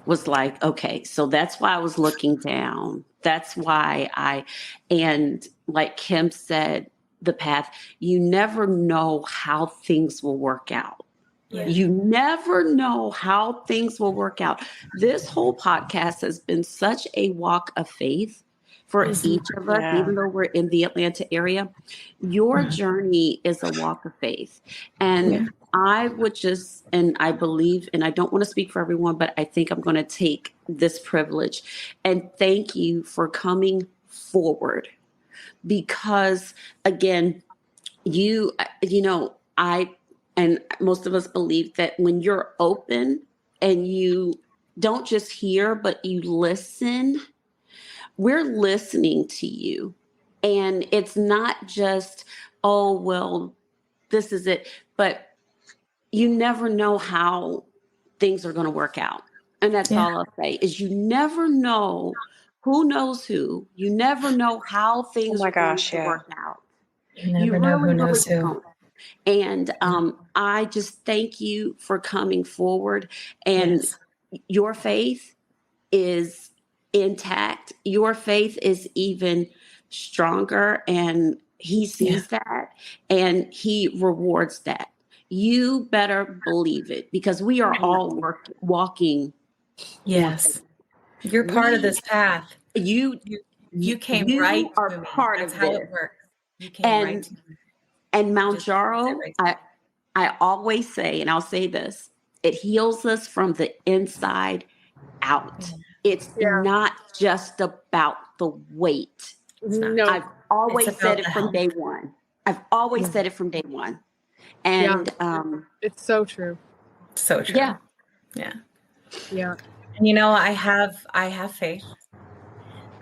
was like, okay, so that's why I was looking down. That's why and like Kim said, the path, you never know how things will work out. Yeah. You never know how things will work out. This whole podcast has been such a walk of faith for each of us, even though we're in the Atlanta area. Your journey is a walk of faith. And I would and I believe, and I don't want to speak for everyone, but I think I'm going to take this privilege and thank you for coming forward, because again, and most of us believe that when you're open and you don't just hear, but you listen, we're listening to you. And it's not just, oh, well, this is it. But you never know how things are going to work out. And that's all I'll say is you never know who knows who. You never know how things are going to work out. You never know who knows who. Don't. And I just thank you for coming forward. And your faith is intact. Your faith is even stronger. And he sees that and he rewards that. You better believe it because we are all walking. Yes. You're part of this path. You came right are to me. Part That's of how this. it works. You came right to me. And Mounjaro, I always say, and I'll say this, it heals us from the inside out. It's not just about the weight. No. I've always said it from day one. I've always said it from day one. And it's so true. So true. Yeah. Yeah. Yeah. And I have faith.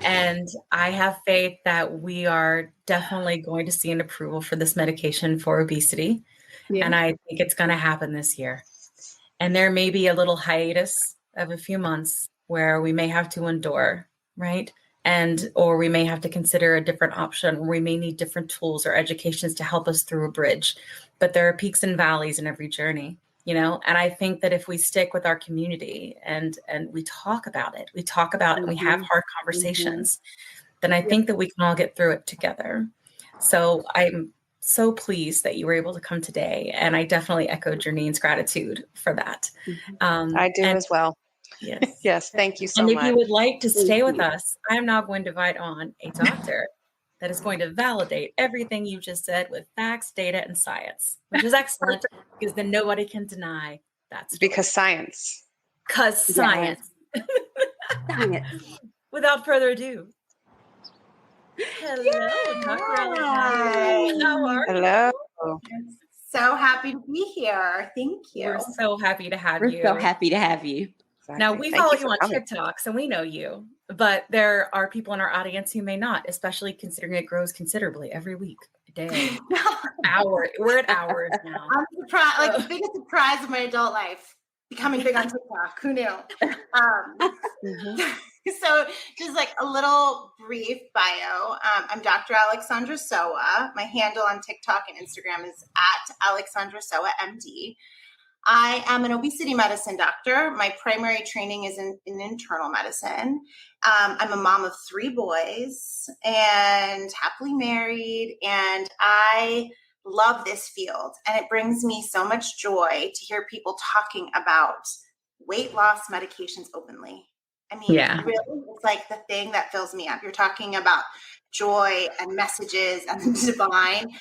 And I have faith that we are definitely going to see an approval for this medication for obesity. Yeah. And I think it's going to happen this year. And there may be a little hiatus of a few months where we may have to endure, right? Or we may have to consider a different option, or we may need different tools or educations to help us through a bridge. But there are peaks and valleys in every journey, and I think that if we stick with our community and we talk about it, and we have hard conversations, then I think that we can all get through it together. So I'm so pleased that you were able to come today. And I definitely echoed Janine's gratitude for that. I do as well. Yes. Yes. Thank you so much. And much. if you would like to stay with us, I am now going to invite on a doctor that is going to validate everything you just said with facts, data, and science, which is excellent because then nobody can deny that story. Because science. Because science. Science. Without further ado. Hello, Dr. Alexandra. How are you? Hello. So happy to be here. Thank you. We're so happy to have you. We're so happy to have you. Exactly. Now, we follow you on TikTok, so we know you. But there are people in our audience who may not, especially considering it grows considerably every week, day, hour. We're at hours now. I'm surprised, the biggest surprise of my adult life, becoming big on TikTok. Who knew? So just like a little brief bio. I'm Dr. Alexandra Sowa. My handle on TikTok and Instagram is at Alexandra Sowa MD. I am an obesity medicine doctor. My primary training is in internal medicine. I'm a mom of 3 boys and happily married. And I love this field. And it brings me so much joy to hear people talking about weight loss medications openly. I mean, really, it's like the thing that fills me up. You're talking about joy and messages and the divine.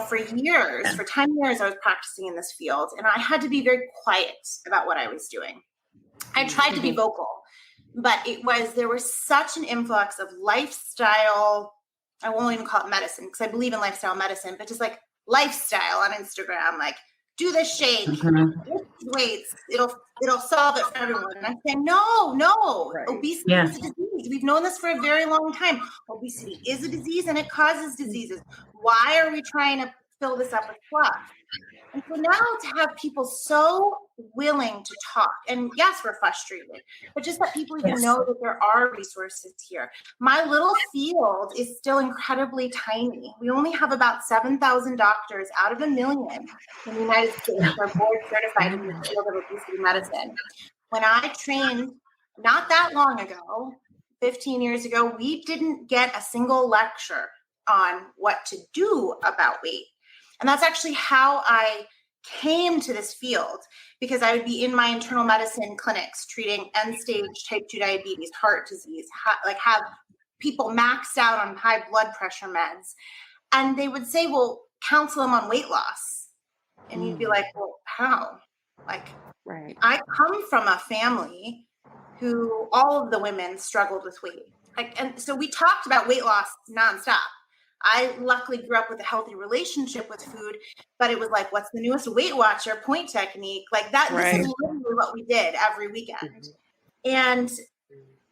For years, for 10 years, I was practicing in this field, and I had to be very quiet about what I was doing. I tried to be vocal, but there was such an influx of lifestyle. I won't even call it medicine because I believe in lifestyle medicine, but just like lifestyle on Instagram, like do the shake, lift weights, it'll solve it for everyone. And I'm saying, no, obesity is a disease. We've known this for a very long time. Obesity is a disease and it causes diseases. Why are we trying to fill this up with fluff? And so now to have people so willing to talk, and yes, we're frustrated, but just that people even know that there are resources here. My little field is still incredibly tiny. We only have about 7,000 doctors out of 1 million in the United States who are board certified in the field of obesity medicine. When I trained not that long ago, 15 years ago, we didn't get a single lecture on what to do about weight. And that's actually how I came to this field, because I would be in my internal medicine clinics treating end-stage type 2 diabetes, heart disease, have people maxed out on high blood pressure meds. And they would say, well, counsel them on weight loss. And you'd be like, well, how? I come from a family who all of the women struggled with weight. And so we talked about weight loss nonstop. I luckily grew up with a healthy relationship with food, but it was like, what's the newest Weight Watcher point technique? Like that, This is literally what we did every weekend. And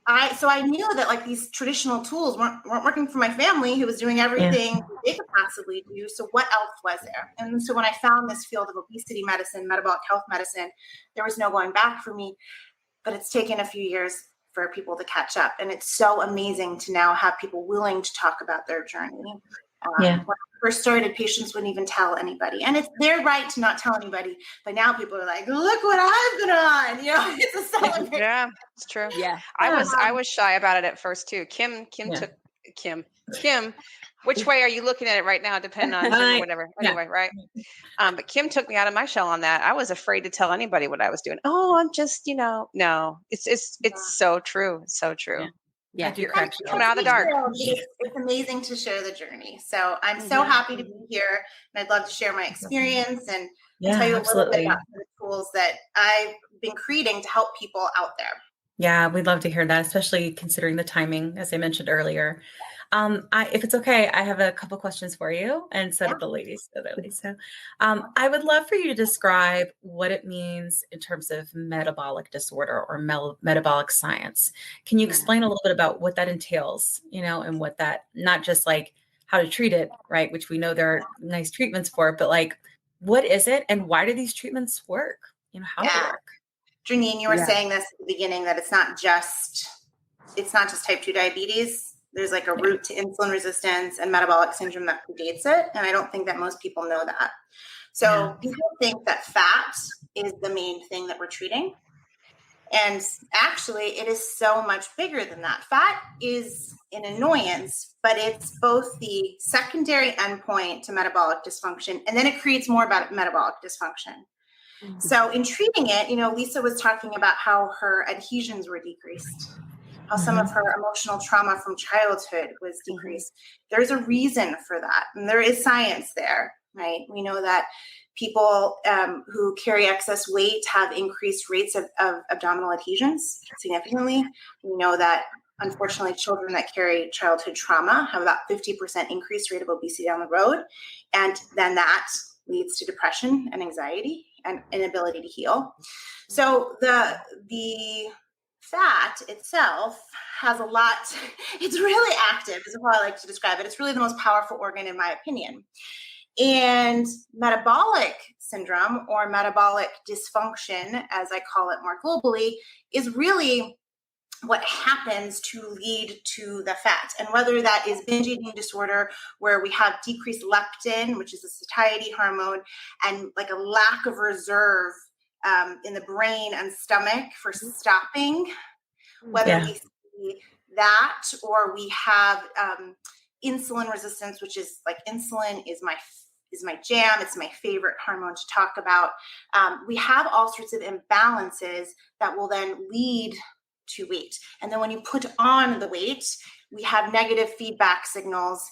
I knew that like these traditional tools weren't working for my family, who was doing everything they could possibly do. So what else was there? And so when I found this field of obesity medicine, metabolic health medicine, there was no going back for me. But it's taken a few years for people to catch up. And it's so amazing to now have people willing to talk about their journey. When I first started, patients wouldn't even tell anybody. And it's their right to not tell anybody. But now people are like, look what I've been on. It's a celebration. Yeah, it's true. Yeah. I was shy about it at first too. Kim took Kim. Which way are you looking at it right now? Depending on whatever. Anyway, right. But Kim took me out of my shell on that. I was afraid to tell anybody what I was doing. Oh, I'm just, no, it's so true. It's so true. Yeah. You're coming out of the dark. It's amazing to share the journey. So I'm so happy to be here, and I'd love to share my experience and tell you a little bit about the tools that I've been creating to help people out there. Yeah, we'd love to hear that, especially considering the timing, as I mentioned earlier. If it's okay, I have a couple questions for you, and so do the ladies. So I would love for you to describe what it means in terms of metabolic disorder or metabolic science. Can you explain a little bit about what that entails, and what that, not just like how to treat it, right? Which we know there are nice treatments for it, but like, what is it and why do these treatments work? How do they work? Janine, you were saying this at the beginning, that it's not just type 2 diabetes. There's like a root to insulin resistance and metabolic syndrome that predates it. And I don't think that most people know that. So people think that fat is the main thing that we're treating. And actually, it is so much bigger than that. Fat is an annoyance, but it's both the secondary endpoint to metabolic dysfunction, and then it creates more about metabolic dysfunction. Mm-hmm. So in treating it, Lisa was talking about how her adhesions were decreased, how some of her emotional trauma from childhood was decreased. There's a reason for that. And there is science there, right? We know that people who carry excess weight have increased rates of abdominal adhesions significantly. We know that, unfortunately, children that carry childhood trauma have about 50% increased rate of obesity down the road. And then that leads to depression and anxiety and inability to heal. So the fat itself has a lot, it's really active is how I like to describe it. It's really the most powerful organ in my opinion. And metabolic syndrome, or metabolic dysfunction, as I call it more globally, is really what happens to lead to the fat. And whether that is binge eating disorder, where we have decreased leptin, which is a satiety hormone, and like a lack of reserve in the brain and stomach for stopping, whether we see that, or we have insulin resistance, which is like insulin is my jam. It's my favorite hormone to talk about. We have all sorts of imbalances that will then lead to weight. And then when you put on the weight, we have negative feedback signals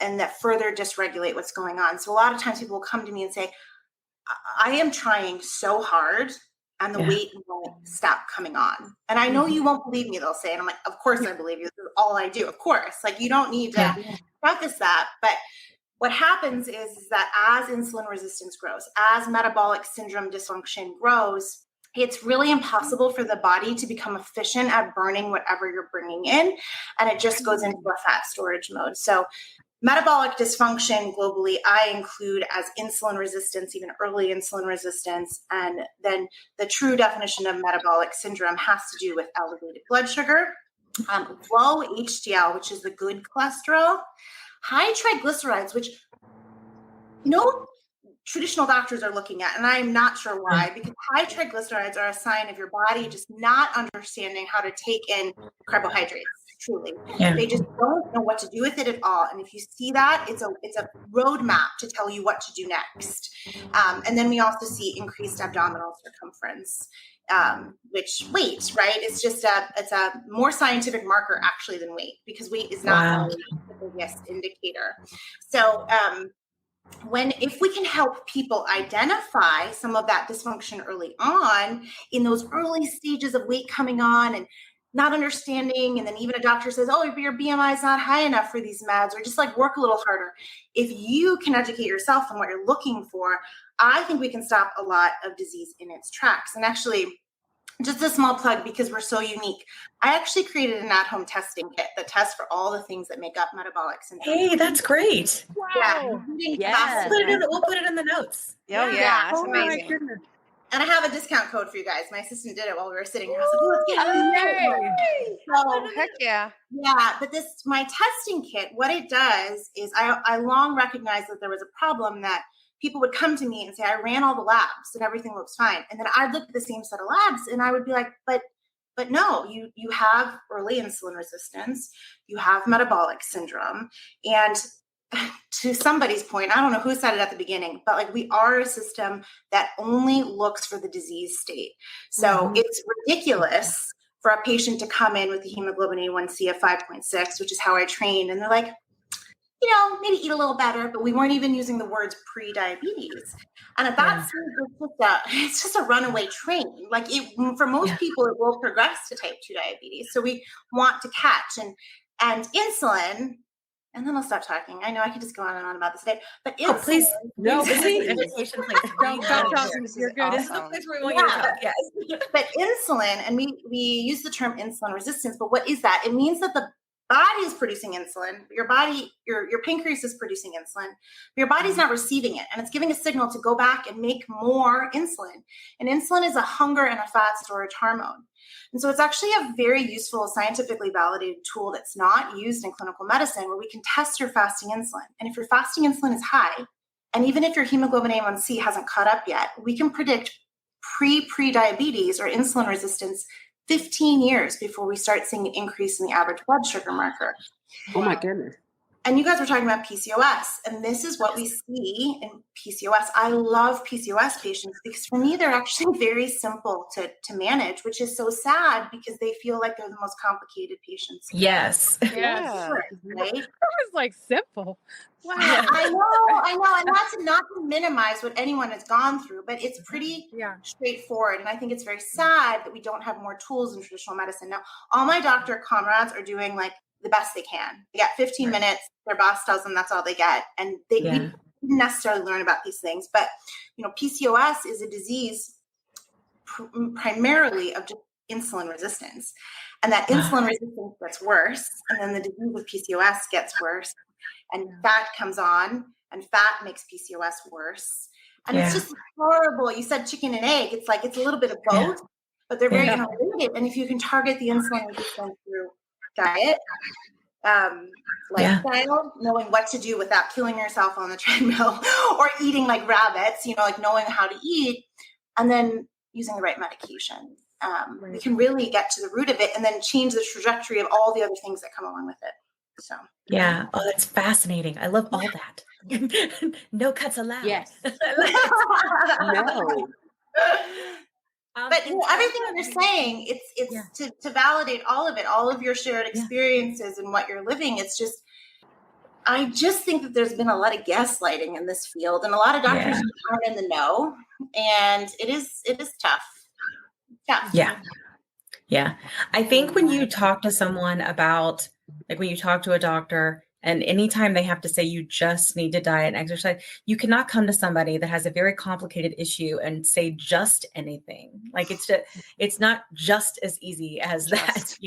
and that further dysregulate what's going on. So a lot of times people will come to me and say, I am trying so hard and the weight won't stop coming on. And I know you won't believe me, they'll say. And I'm like, of course I believe you. This is all I do. Of course. Like, you don't need to preface that. But what happens is that as insulin resistance grows, as metabolic syndrome dysfunction grows, it's really impossible for the body to become efficient at burning whatever you're bringing in. And it just goes into a fat storage mode. So metabolic dysfunction globally, I include as insulin resistance, even early insulin resistance. And then the true definition of metabolic syndrome has to do with elevated blood sugar, low HDL, which is the good cholesterol, high triglycerides, which traditional doctors are looking at, and I'm not sure why, because high triglycerides are a sign of your body just not understanding how to take in carbohydrates, truly. They just don't know what to do with it at all. And if you see that, it's a roadmap to tell you what to do next. And then we also see increased abdominal circumference, which weight, right? It's a more scientific marker actually than weight, because weight is not always the biggest indicator. So, if we can help people identify some of that dysfunction early on, in those early stages of weight coming on and not understanding, and then even a doctor says, oh, your BMI is not high enough for these meds, or just like work a little harder. If you can educate yourself on what you're looking for, I think we can stop a lot of disease in its tracks. And actually, just a small plug because we're so unique. I actually created an at-home testing kit that tests for all the things that make up metabolic syndrome. Hey, that's great. Wow. Yeah. We'll put it in the notes. Oh, yeah. That's amazing. Goodness. And I have a discount code for you guys. My assistant did it while we were sitting here. I was like, let's get it. Oh, heck yeah. Yeah, but my testing kit, what it does is I long recognized that there was a problem that people would come to me and say, I ran all the labs and everything looks fine. And then I'd look at the same set of labs and I would be like, but no, you have early insulin resistance, you have metabolic syndrome. And to somebody's point, I don't know who said it at the beginning, but like we are a system that only looks for the disease state. So it's ridiculous for a patient to come in with a hemoglobin A1C of 5.6, which is how I trained. And they're like, maybe eat a little better, but we weren't even using the words pre-diabetes. And at that point, it's just a runaway train. Like for most people, it will progress to type 2 diabetes. So we want to catch and insulin. And then I'll stop talking. I know I could just go on and on about this today, but insulin. Please. No, this is an education place. Don't talk. You're good. This is the place where we want you to talk. Yes. But insulin, and we use the term insulin resistance, but what is that? It means that the body is producing insulin. Your body, your pancreas is producing insulin. But your body's not receiving it, and it's giving a signal to go back and make more insulin. And insulin is a hunger and a fat storage hormone. And so it's actually a very useful, scientifically validated tool that's not used in clinical medicine, where we can test your fasting insulin. And if your fasting insulin is high, and even if your hemoglobin A1C hasn't caught up yet, we can predict pre-diabetes or insulin resistance 15 years before we start seeing an increase in the average blood sugar marker. Oh my goodness. And you guys were talking about PCOS, and this is what we see in PCOS. I love PCOS patients because for me, they're actually very simple to manage, which is so sad because they feel like they're the most complicated patients. Yes. Yeah. Right? That was like simple. Wow. I know. And not to minimize what anyone has gone through, but it's pretty straightforward. And I think it's very sad that we don't have more tools in traditional medicine. Now, all my doctor comrades are doing like the best they can. They got 15 minutes. Their boss tells them that's all they get. And we didn't necessarily learn about these things. But, PCOS is a disease primarily of just insulin resistance. And that insulin resistance gets worse. And then the disease of PCOS gets worse. And fat comes on, and fat makes PCOS worse. And it's just horrible. You said chicken and egg. It's like it's a little bit of both, but they're very interrelated. And if you can target the insulin resistance through diet, lifestyle, knowing what to do without killing yourself on the treadmill or eating like rabbits, like knowing how to eat, and then using the right medication, we can really get to the root of it and then change the trajectory of all the other things that come along with it. So that's fascinating. I love all that. No cuts allowed. Yes. No. But everything that you're saying, it's to validate all of it, all of your shared experiences and what you're living. It's just, I just think that there's been a lot of gaslighting in this field, and a lot of doctors aren't in the know, and it is tough. Yeah. I think when you talk to someone about, like when you talk to a doctor, and anytime they have to say you just need to diet and exercise, you cannot come to somebody that has a very complicated issue and say just anything. Like it's not just as easy as that,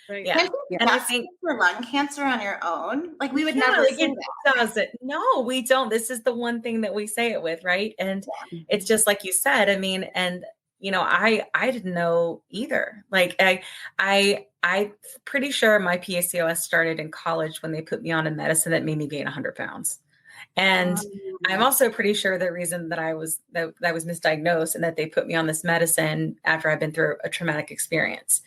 Right. Yeah. And I think for lung cancer on your own, like we would never say that. No, we don't. This is the one thing that we say it with, right? And it's just like you said. I mean, and I didn't know either. Like I'm pretty sure my PCOS started in college when they put me on a medicine that made me gain 100 pounds. And I'm also pretty sure the reason that I was misdiagnosed and that they put me on this medicine after I've been through a traumatic experience.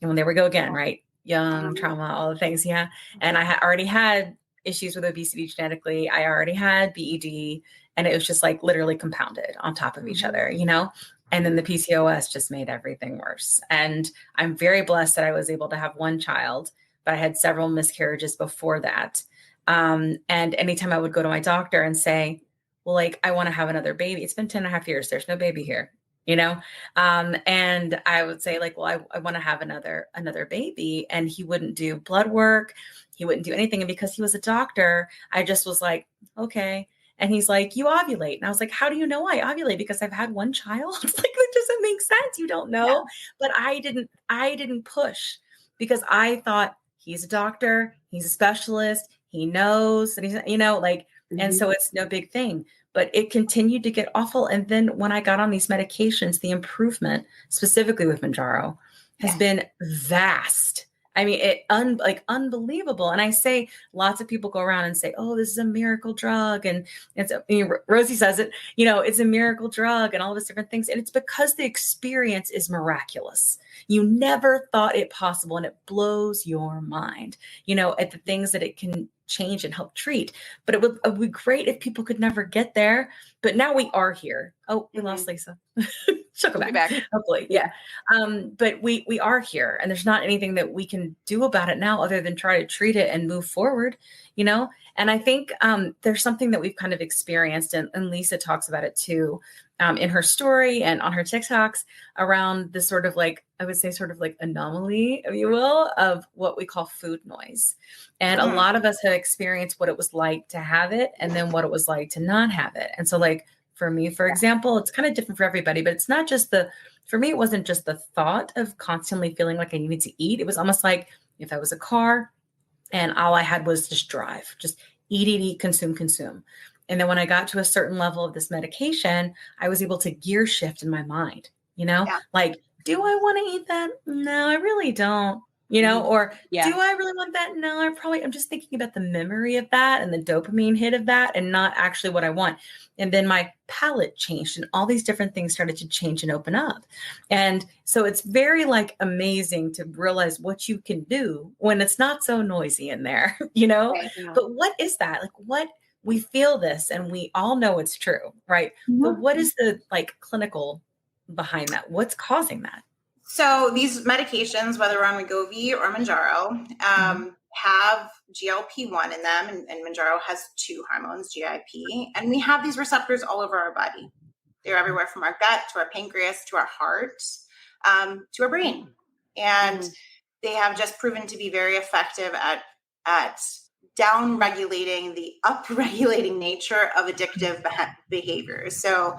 And when there we go again, right? Young, trauma, all the things. Yeah. And I already had issues with obesity genetically. I already had BED, and it was just like literally compounded on top of each other, And then the PCOS just made everything worse. And I'm very blessed that I was able to have one child, but I had several miscarriages before that. And anytime I would go to my doctor and say, well, like, I want to have another baby. It's been 10 and a half years. There's no baby here, and I would say like, well, I want to have another baby. And he wouldn't do blood work. He wouldn't do anything. And because he was a doctor, I just was like, okay. And he's like, you ovulate. And I was like, how do you know I ovulate? Because I've had one child. Like, that doesn't make sense. You don't know. Yeah. But I didn't push because I thought he's a doctor, he's a specialist, he knows, and he's, and so it's no big thing. But it continued to get awful. And then when I got on these medications, the improvement, specifically with Mounjaro, has been vast. I mean, unbelievable. And I say, lots of people go around and say, oh, this is a miracle drug. And Rosie says it, it's a miracle drug and all these different things. And it's because the experience is miraculous. You never thought it possible. And it blows your mind, at the things that it can change and help treat. But it would be great if people could never get there. But now we are here. Oh, we lost Lisa. She'll come back. Hopefully. Yeah. But we are here, and there's not anything that we can do about it now other than try to treat it and move forward, And I think there's something that we've kind of experienced, and Lisa talks about it too, in her story and on her TikToks around this sort of I would say anomaly, if you will, of what we call food noise. And a lot of us have experienced what it was like to have it and then what it was like to not have it. And so for me, for example, it's kind of different for everybody, but it's not just for me, it wasn't just the thought of constantly feeling like I needed to eat. It was almost like if I was a car and all I had was just drive, just eat, consume. And then when I got to a certain level of this medication, I was able to gear shift in my mind, do I want to eat that? No, I really don't. Or do I really want that? No, I'm just thinking about the memory of that and the dopamine hit of that and not actually what I want. And then my palate changed and all these different things started to change and open up. And so it's very amazing to realize what you can do when it's not so noisy in there, Right. But what is that? What we feel this and we all know it's true, right? Mm-hmm. But what is the clinical behind that? What's causing that? So these medications, whether we're on Wegovy or Mounjaro, have GLP1 in them, and Mounjaro has two hormones, GIP, and we have these receptors all over our body. They're everywhere from our gut to our pancreas to our heart to our brain, and they have just proven to be very effective at down-regulating the up-regulating nature of addictive behaviors. So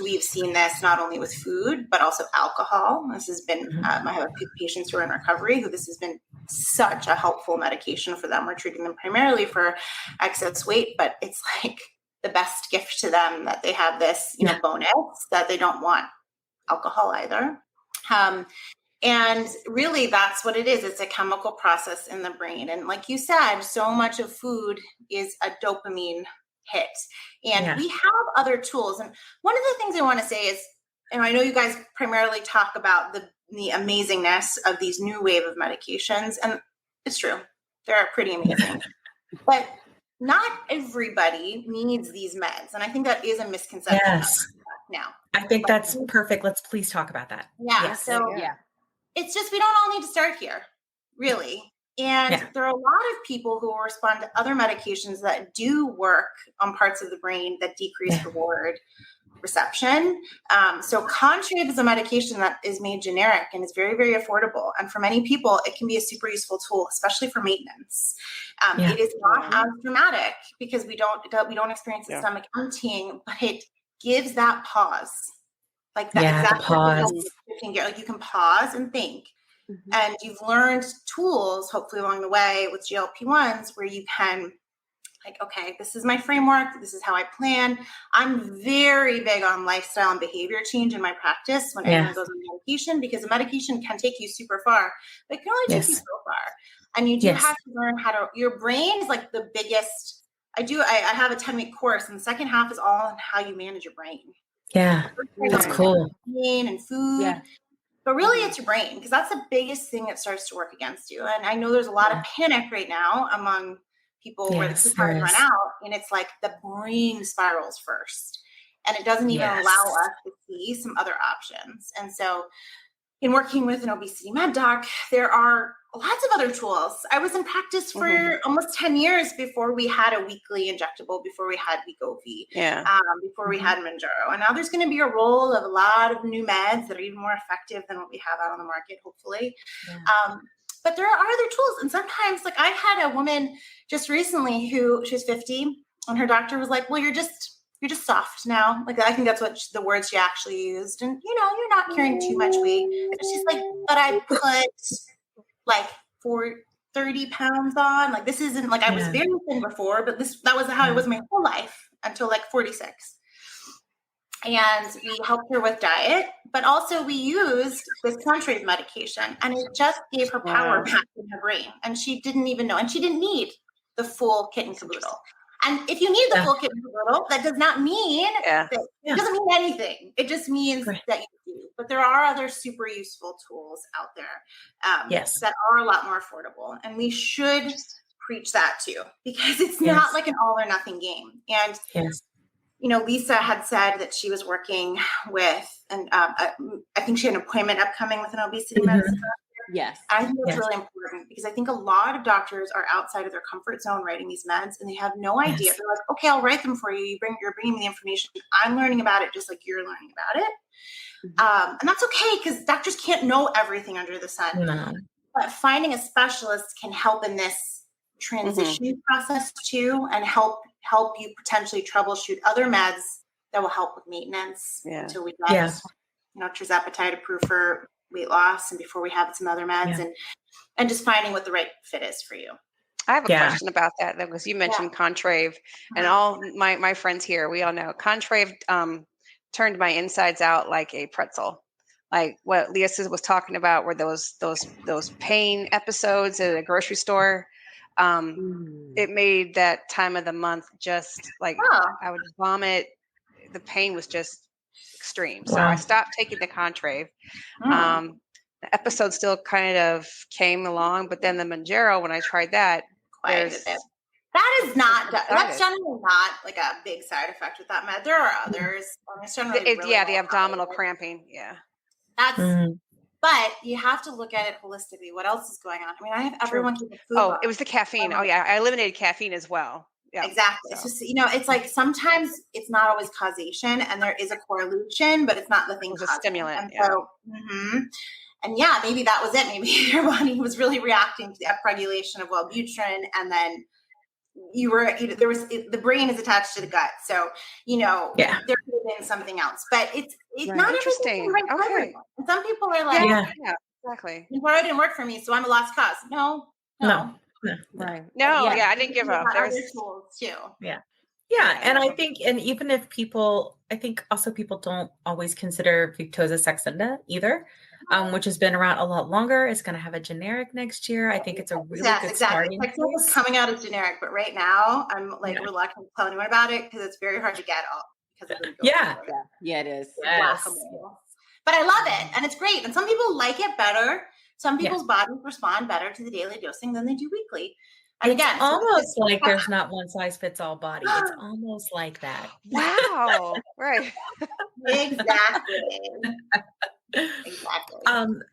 we've seen this not only with food, but also alcohol. This has been, I have a few patients who are in recovery who this has been such a helpful medication for them. We're treating them primarily for excess weight, but it's the best gift to them that they have this, bonus that they don't want alcohol either. And really, that's what it is. It's a chemical process in the brain. And like you said, so much of food is a dopamine hit. And we have other tools. And one of the things I want to say is, and I know you guys primarily talk about the amazingness of these new wave of medications. And it's true. They're pretty amazing. But not everybody needs these meds. And I think that is a misconception. Yes. Now. I think that's perfect. Let's please talk about that. Yeah. Yes. So it's just, we don't all need to start here, really. And there are a lot of people who will respond to other medications that do work on parts of the brain that decrease reward reception. So Contrave is a medication that is made generic and is very, very affordable. And for many people, it can be a super useful tool, especially for maintenance. It is not as dramatic because we don't experience the stomach emptying, but it gives that pause. Exactly pause. You can pause and think. And you've learned tools, hopefully along the way with GLP-1s, where you can okay, this is my framework. This is how I plan. I'm very big on lifestyle and behavior change in my practice when anyone goes on medication, because a medication can take you super far, but it can only take you so far. And you do have to learn how to, your brain is the biggest. I have a 10-week course, and the second half is all on how you manage your brain. Yeah, that's cool. And food. Yeah. But really, it's your brain, because that's the biggest thing that starts to work against you. And I know there's a lot of panic right now among people where the coupons run out, and it's the brain spirals first. And it doesn't even allow us to see some other options. And so in working with an obesity med doc, there are lots of other tools. I was in practice for almost 10 years before we had a weekly injectable, before we had wegovy, before we had Mounjaro. And now there's going to be a role of a lot of new meds that are even more effective than what we have out on the market, hopefully. But there are other tools. And sometimes, I had a woman just recently who, she's 50, And her doctor was like, well, you're just soft now. Like, I think that's what the words she actually used. And, you're not carrying too much weight. And she's like, but I put like 30 pounds on. Like, this isn't like I was very thin before, but that was how it was my whole life until like 46. And we helped her with diet, but also we used this contrave medication, and it just gave her power back in her brain. And she didn't even know, and she didn't need the full kit and caboodle. And if you need the full kit and caboodle, that does not mean that it doesn't mean anything. It just means that you do. But there are other super useful tools out there that are a lot more affordable. And we should preach that too, because it's not like an all or nothing game. And Lisa had said that she was working with, and I think she had an appointment upcoming with an obesity medicine doctor. Yes. I think that's really important, because I think a lot of doctors are outside of their comfort zone writing these meds, and they have no idea. They're like, okay, I'll write them for you. You're bringing me the information. I'm learning about it just like you're learning about it. And that's okay, because doctors can't know everything under the sun. No. But finding a specialist can help in this transition process too, and help you potentially troubleshoot other meds that will help with maintenance until we get tirzepatide approved for weight loss, and before we have some other meds, and just finding what the right fit is for you. I have a question about that, though, because you mentioned contrave, and all my friends here, we all know contrave turned my insides out like a pretzel. Like what Leah was talking about were those pain episodes at a grocery store. It made that time of the month just like I would vomit. The pain was just extreme. So I stopped taking the contrave. The episode still kind of came along, but then the Mounjaro, when I tried that, that's generally not like a big side effect with that med. There are others. The abdominal cramping. Yeah. But you have to look at it holistically. What else is going on? I mean, I have everyone keep a food. It was the caffeine. I eliminated caffeine as well. Yeah. Exactly. So. It's just, it's like sometimes it's not always causation, and there is a correlation, but it's not the thing. It was a stimulant. And so, and maybe that was it. Maybe your body was really reacting to the upregulation of Wellbutrin, and then the brain is attached to the gut. So, there could have been something else, but it's not interesting. Right. Okay. And some people are like, exactly. It didn't work for me, so I'm a lost cause. No. Right. No, I didn't give up. There's tools too. Yeah. And I think, and even if people don't always consider Victoza Saxenda either, which has been around a lot longer. It's going to have a generic next year. I think it's a really good starting place. It's coming out as generic, but right now I'm reluctant to tell anyone about it because it's very hard to get all. Because it it is. Yes. But I love it, and it's great. And some people like it better. Some people's bodies respond better to the daily dosing than they do weekly. And again, it's almost like there's not one size fits all body. It's almost like that. Wow. Right. Exactly.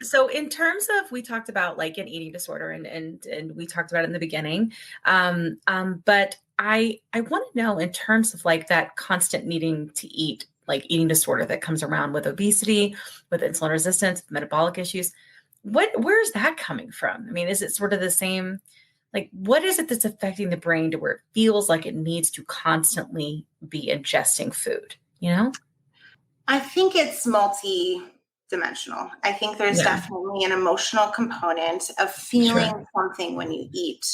So in terms of, we talked about like an eating disorder and we talked about it in the beginning. But I want to know, in terms of like that constant needing to eat, like eating disorder that comes around with obesity, with insulin resistance, metabolic issues, where's that coming from? I mean, is it sort of the same? Like, what is it that's affecting the brain to where it feels like it needs to constantly be ingesting food? I think it's multi-dimensional. I think there's definitely an emotional component of feeling something when you eat,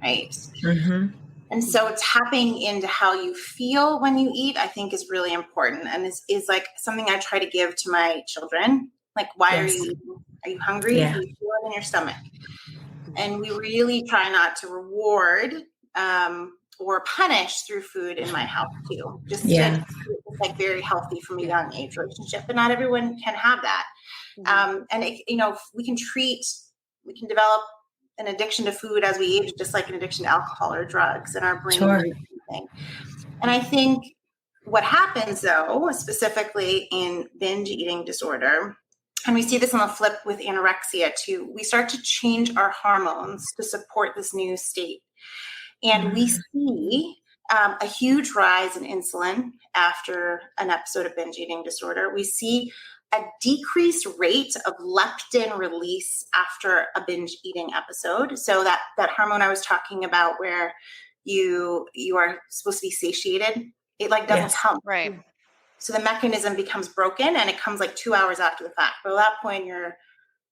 right? Mm-hmm. And so tapping into how you feel when you eat, I think, is really important. And is like something I try to give to my children. Like, why are you eating? Are you hungry? Yeah. Do you feel it in your stomach? And we really try not to reward or punish through food in my house too. It's like very healthy from a young age relationship, but not everyone can have that. And we can develop an addiction to food as we age, just like an addiction to alcohol or drugs, and our brain. And I think what happens though, specifically in binge eating disorder, and we see this on the flip with anorexia too, we start to change our hormones to support this new state. And we see a huge rise in insulin after an episode of binge eating disorder. We see a decreased rate of leptin release after a binge eating episode. So that hormone I was talking about, where you are supposed to be satiated, it like doesn't come. Right. So the mechanism becomes broken and it comes like 2 hours after the fact. But at that point, you're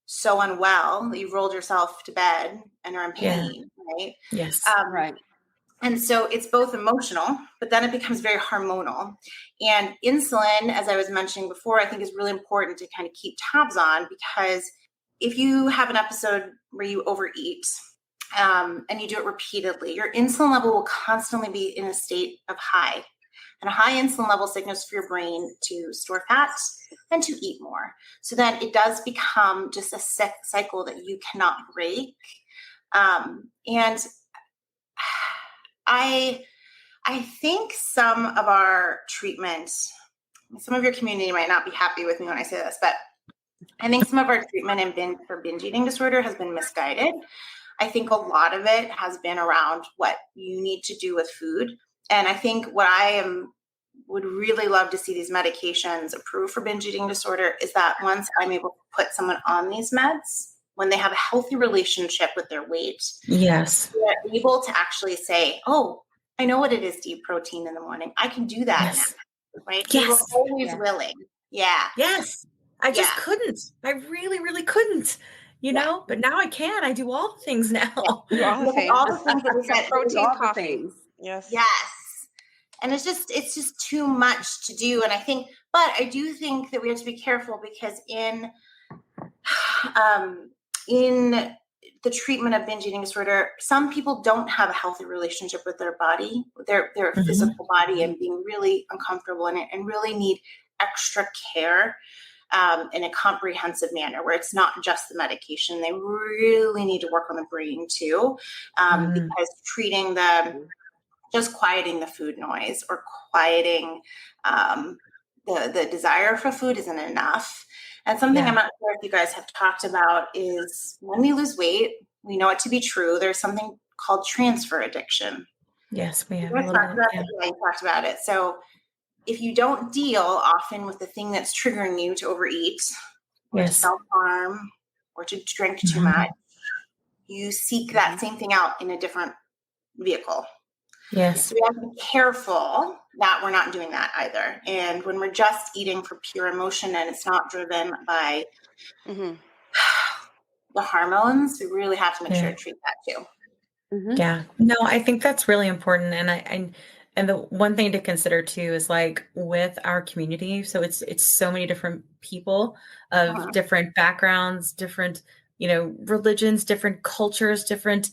so unwell that you've rolled yourself to bed and are in pain, right? Yes. Right. And so it's both emotional, but then it becomes very hormonal. And insulin, as I was mentioning before, I think is really important to kind of keep tabs on, because if you have an episode where you overeat and you do it repeatedly, your insulin level will constantly be in a state of high. And a high insulin level signals for your brain to store fat and to eat more. So then it does become just a cycle that you cannot break. And I think some of our treatments, some of your community might not be happy with me when I say this, but I think some of our treatment for binge eating disorder has been misguided. I think a lot of it has been around what you need to do with food. And I think what would really love to see these medications approved for binge eating disorder is that once I'm able to put someone on these meds, when they have a healthy relationship with their weight, yes, they're able to actually say, oh, I know what it is to eat protein in the morning. I can do that now, right? Yes. They were always willing. Yeah. Yes. I just couldn't. I really, really couldn't. You know, but now I can. I do all the things now. All the things. All the things that we said. Protein, coffee. Yes. And it's just too much to do. And I do think that we have to be careful, because in the treatment of binge eating disorder, some people don't have a healthy relationship with their body, their physical body, and being really uncomfortable in it, and really need extra care in a comprehensive manner, where it's not just the medication. They really need to work on the brain too, because treating just quieting the food noise or quieting the desire for food isn't enough. And something I'm not sure if you guys have talked about is when we lose weight, we know it to be true. There's something called transfer addiction. Yes, we have. You talked about it. So if you don't deal often with the thing that's triggering you to overeat, or to self-harm, or to drink too much, you seek that same thing out in a different vehicle. Yes. So we have to be careful that we're not doing that either. And when we're just eating for pure emotion and it's not driven by the hormones, we really have to make sure to treat that too. Yeah. No, I think that's really important. And the one thing to consider too is like with our community. So it's so many different people of different backgrounds, different, religions, different cultures, different,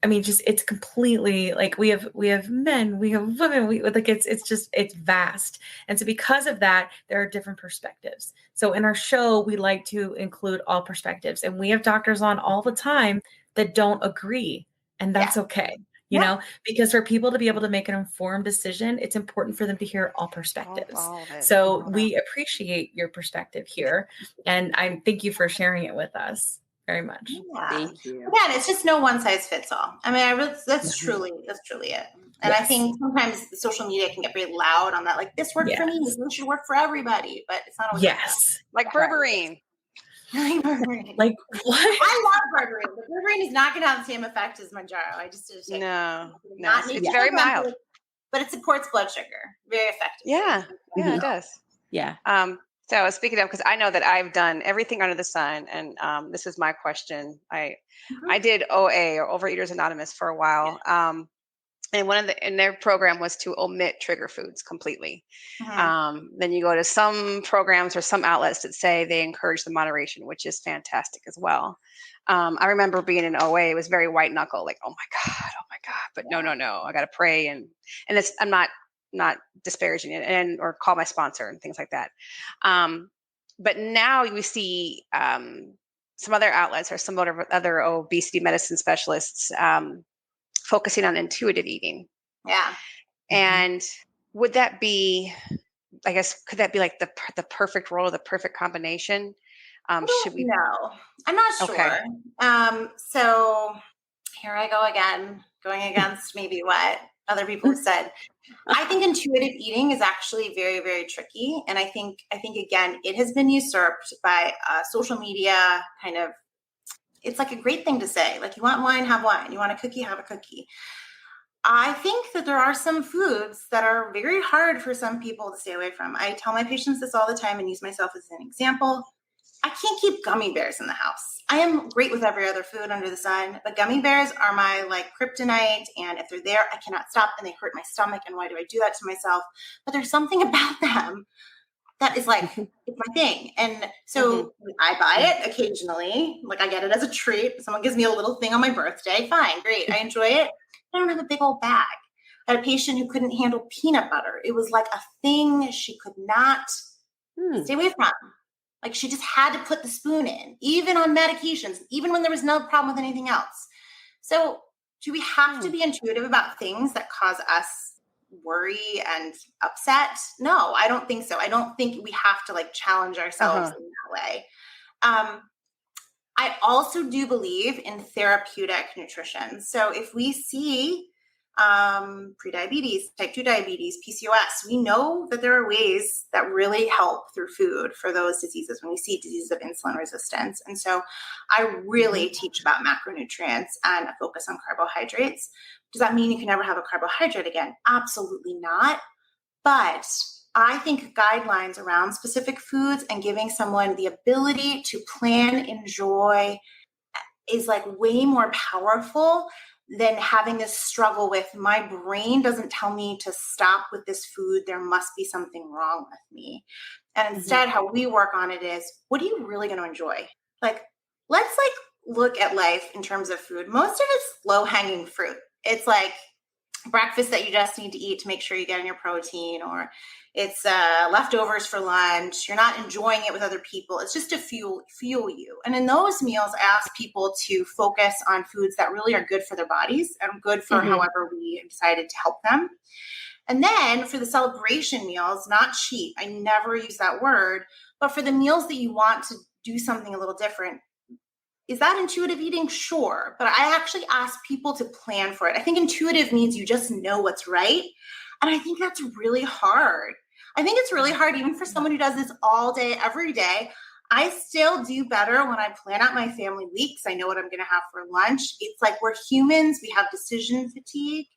it's completely like we have men, we have women, it's vast. And so because of that, there are different perspectives. So in our show, we like to include all perspectives, and we have doctors on all the time that don't agree, and that's okay. You know, because for people to be able to make an informed decision, it's important for them to hear all perspectives. So we appreciate your perspective here. And I thank you for sharing it with us very much. Yeah. Thank you. Again, it's just no one size fits all. I mean, that's truly it. And I think sometimes the social media can get very loud on that. Like, this worked for me, this should work for everybody, but it's not always like berberine. Like what? I love berberine, but berberine is not going to have the same effect as Mounjaro. No, it's very mild, but it supports blood sugar very effectively. Yeah, it does. Yeah. So speaking of, because I know that I've done everything under the sun, and this is my question. I did OA, or Overeaters Anonymous, for a while. And their program was to omit trigger foods completely. Then you go to some programs or some outlets that say they encourage the moderation, which is fantastic as well. I remember being in OA, it was very white knuckle, like, oh my God. But no, I got to pray. And I'm not disparaging it or call my sponsor and things like that. But now you see some other outlets or some other obesity medicine specialists focusing on intuitive eating. Yeah. And would that be, I guess, could that be like the perfect role, the perfect combination? Should we? No, I'm not sure. Okay. So here I go again, going against maybe what other people have said. I think intuitive eating is actually very, very tricky. And I think again, it has been usurped by social media kind of. It's like a great thing to say, like, you want wine, have wine. You want a cookie, have a cookie. I think that there are some foods that are very hard for some people to stay away from. I tell my patients this all the time and use myself as an example. I can't keep gummy bears in the house. I am great with every other food under the sun, but gummy bears are my like kryptonite. And if they're there, I cannot stop and they hurt my stomach. And why do I do that to myself? But there's something about them that is like, it's my thing. And so I buy it occasionally. Like I get it as a treat. Someone gives me a little thing on my birthday. Fine, great. I enjoy it. I don't have a big old bag. I had a patient who couldn't handle peanut butter. It was like a thing she could not stay away from. Like she just had to put the spoon in, even on medications, even when there was no problem with anything else. So do we have to be intuitive about things that cause us worry and upset? No, I don't think so. I don't think we have to like challenge ourselves in that way. I also do believe in therapeutic nutrition. So if we see prediabetes, type 2 diabetes, PCOS, we know that there are ways that really help through food for those diseases when we see diseases of insulin resistance. And so I really teach about macronutrients and a focus on carbohydrates. Does that mean you can never have a carbohydrate again? Absolutely not. But I think guidelines around specific foods and giving someone the ability to plan, enjoy is like way more powerful than having this struggle with my brain doesn't tell me to stop with this food. There must be something wrong with me. And instead, how we work on it is, what are you really going to enjoy? Like, let's like look at life in terms of food. Most of it's low hanging fruit. It's like breakfast that you just need to eat to make sure you get in your protein, or it's leftovers for lunch. You're not enjoying it with other people. It's just to fuel you. And in those meals, I ask people to focus on foods that really are good for their bodies and good for however we decided to help them. And then for the celebration meals, not cheat, I never use that word, but for the meals that you want to do something a little different, is that intuitive eating? Sure. But I actually ask people to plan for it. I think intuitive means you just know what's right. And I think that's really hard. I think it's really hard even for someone who does this all day, every day. I still do better when I plan out my family weeks. I know what I'm going to have for lunch. It's like we're humans. We have decision fatigue.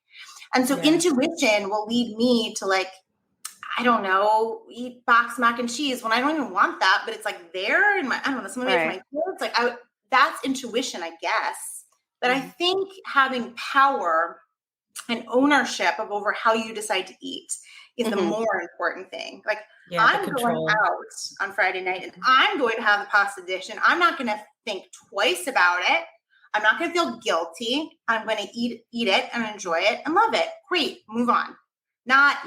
And so intuition will lead me to like, I don't know, eat box mac and cheese when I don't even want that, but it's like there in my, I don't know, someone made my kids. Like that's intuition, I guess. But I think having power and ownership of over how you decide to eat is the more important thing. Like I'm going out on Friday night and I'm going to have the pasta dish and I'm not going to think twice about it. I'm not going to feel guilty. I'm going to eat it and enjoy it and love it. Great. Move on. Not,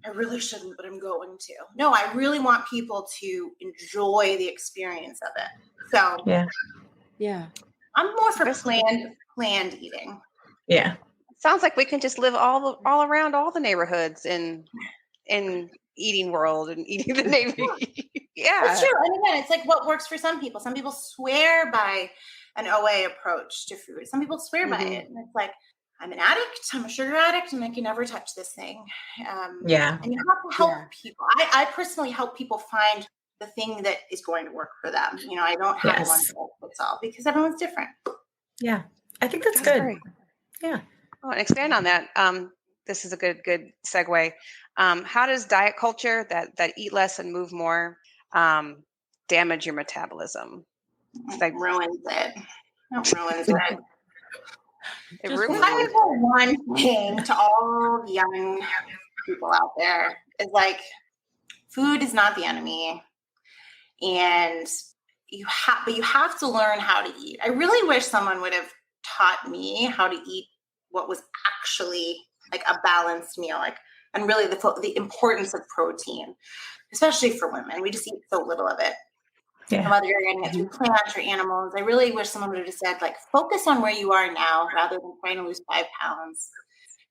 I really shouldn't, but I'm going to. No, I really want people to enjoy the experience of it. So yeah, I'm more for planned eating. Yeah. Sounds like we can just live all around all the neighborhoods in eating world and eating the Navy. That's true. And again, it's like what works for some people. Some people swear by an OA approach to food. Some people swear by it. And it's like, I'm an addict, I'm a sugar addict, and I can never touch this thing. And you have to help people. I personally help people find the thing that is going to work for them. You know, I don't have a one size fits all because everyone's different. Yeah. I think that's good. Great. Yeah. Oh, and expand on that. This is a good segue. How does diet culture that eat less and move more damage your metabolism? It ruins it. It ruins it. It ruins it. One thing to all the young people out there is like, food is not the enemy, and you have to learn how to eat. I really wish someone would have taught me how to eat what was actually like a balanced meal, like, and really the importance of protein, especially for women. We just eat so little of it. And whether you're getting it through plants or animals, I really wish someone would have just said, like, focus on where you are now rather than trying to lose 5 pounds,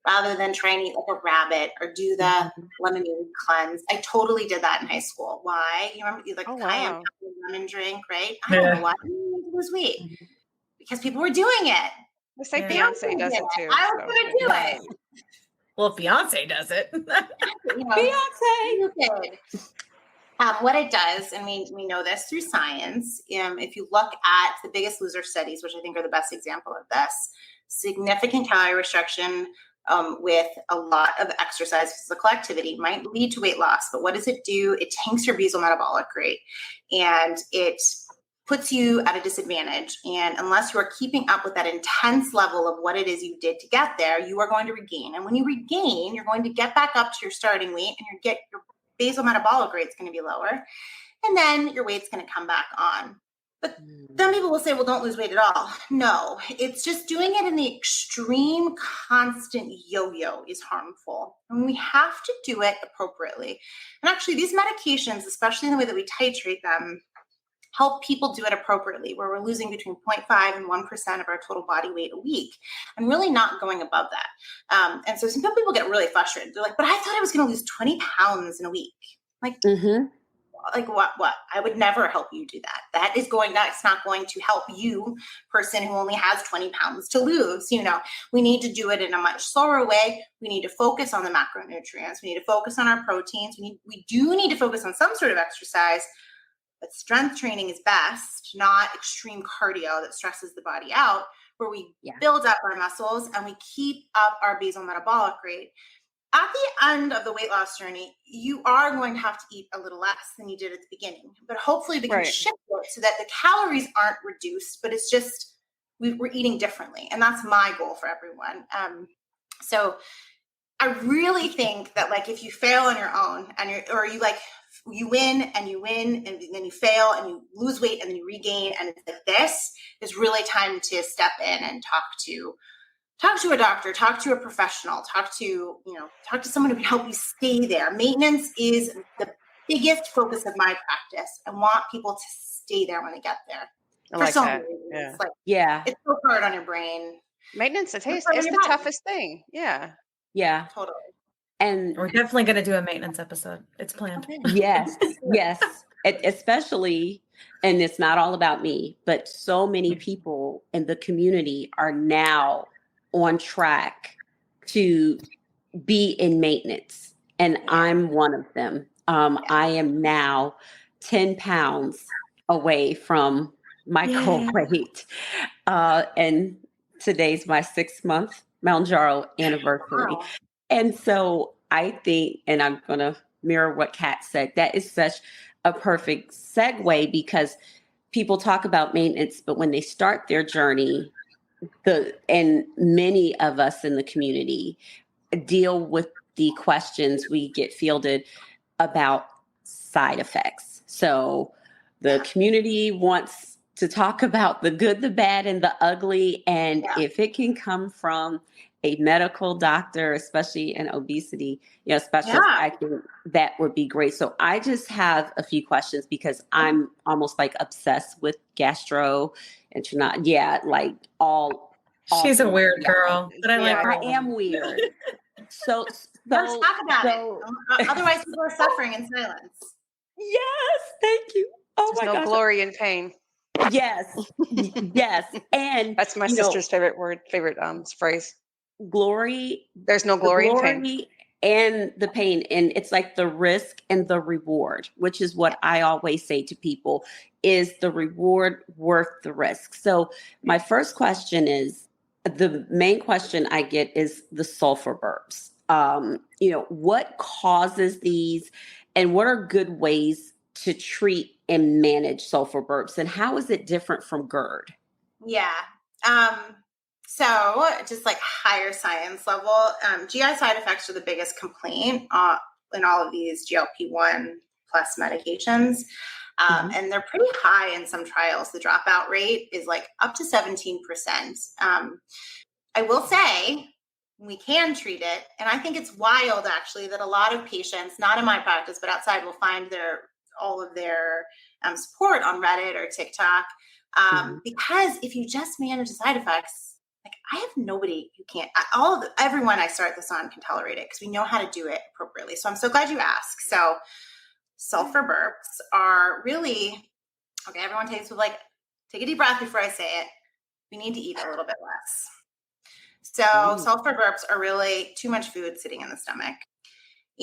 rather than trying to eat like a rabbit or do the lemonade cleanse. I totally did that in high school. Why? You remember like cayenne lemon drink, right? I don't know why. I didn't lose weight because people were doing it. I say Beyonce does it too. I was going to do it. Well, if Beyonce does it. Beyonce. What it does, and we know this through science, if you look at the Biggest Loser studies, which I think are the best example of this, significant calorie restriction with a lot of exercise, physical activity might lead to weight loss. But what does it do? It tanks your basal metabolic rate, and it puts you at a disadvantage. And unless you are keeping up with that intense level of what it is you did to get there, you are going to regain. And when you regain, you're going to get back up to your starting weight, and your basal metabolic rate is going to be lower. And then your weight's going to come back on. But some people will say, well, don't lose weight at all. No, it's just doing it in the extreme, constant yo-yo is harmful. And we have to do it appropriately. And actually, these medications, especially in the way that we titrate them, help people do it appropriately, where we're losing between 0.5 and 1% of our total body weight a week, and really not going above that. And so some people get really frustrated. They're like, but I thought I was going to lose 20 pounds in a week. Like, like what? I would never help you do that. That's not going to help you, person who only has 20 pounds to lose. We need to do it in a much slower way. We need to focus on the macronutrients. We need to focus on our proteins. We do need to focus on some sort of exercise, but strength training is best, not extreme cardio that stresses the body out, where we build up our muscles and we keep up our basal metabolic rate. At the end of the weight loss journey, you are going to have to eat a little less than you did at the beginning, but hopefully we can shift it so that the calories aren't reduced, but it's just we're eating differently. And that's my goal for everyone. So I really think that, like, if you fail on your own and you win and then you fail and you lose weight and then you regain, and it's like, this is really time to step in and talk to a doctor, talk to a professional, talk to someone who can help you stay there. Maintenance is the biggest focus of my practice. I want people to stay there when they get there. I like that. Yeah. It's so hard on your brain. Maintenance is the toughest thing. Yeah. Yeah. Totally. And we're definitely going to do a maintenance episode. It's planned. Yes. Yes. Especially, and it's not all about me, but so many people in the community are now on track to be in maintenance. And I'm one of them. I am now 10 pounds away from my goal weight. And today's my 6-month Mounjaro anniversary. Wow. And so I think, and I'm going to mirror what Kat said, that is such a perfect segue, because people talk about maintenance, but when they start their journey, and many of us in the community deal with the questions we get fielded about side effects. So the community wants to talk about the good, the bad, and the ugly. And if it can come from a medical doctor, especially an obesity specialist, I think that would be great. So I just have a few questions, because I'm almost like obsessed with gastro and like all. She's a weird girl, but I like her. I am weird. So let's talk about it. Otherwise, people are suffering in silence. Yes, thank you. Oh There's my gosh. No glory in pain. Yes, yes, and that's my sister's favorite phrase. Glory. There's no glory in pain. And the pain, and it's like the risk and the reward, which is what I always say to people: is the reward worth the risk? So my first question is, the main question I get is the sulfur burps. What causes these, and what are good ways to treat and manage sulfur burps, and how is it different from GERD? Yeah. So just like higher science level, GI side effects are the biggest complaint in all of these GLP1 plus medications. And they're pretty high in some trials. The dropout rate is like up to 17%. I will say we can treat it. And I think it's wild, actually, that a lot of patients, not in my practice, but outside, will find all of their support on Reddit or TikTok. Because if you just manage the side effects, like, I have nobody who can't, everyone I start this on can tolerate it, because we know how to do it appropriately. So I'm so glad you asked. So sulfur burps are really, okay, everyone take a deep breath before I say it. We need to eat a little bit less. So sulfur burps are really too much food sitting in the stomach.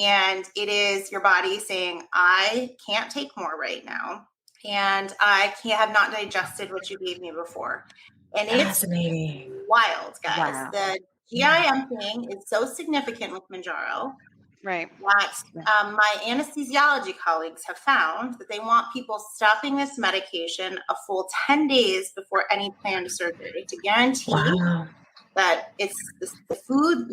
And it is your body saying, I can't take more right now. And I have not digested what you gave me before. And it's wild, guys. Wow. GI emptying is so significant with Mounjaro. Right. That my anesthesiology colleagues have found that they want people stopping this medication a full 10 days before any planned surgery to guarantee that it's the food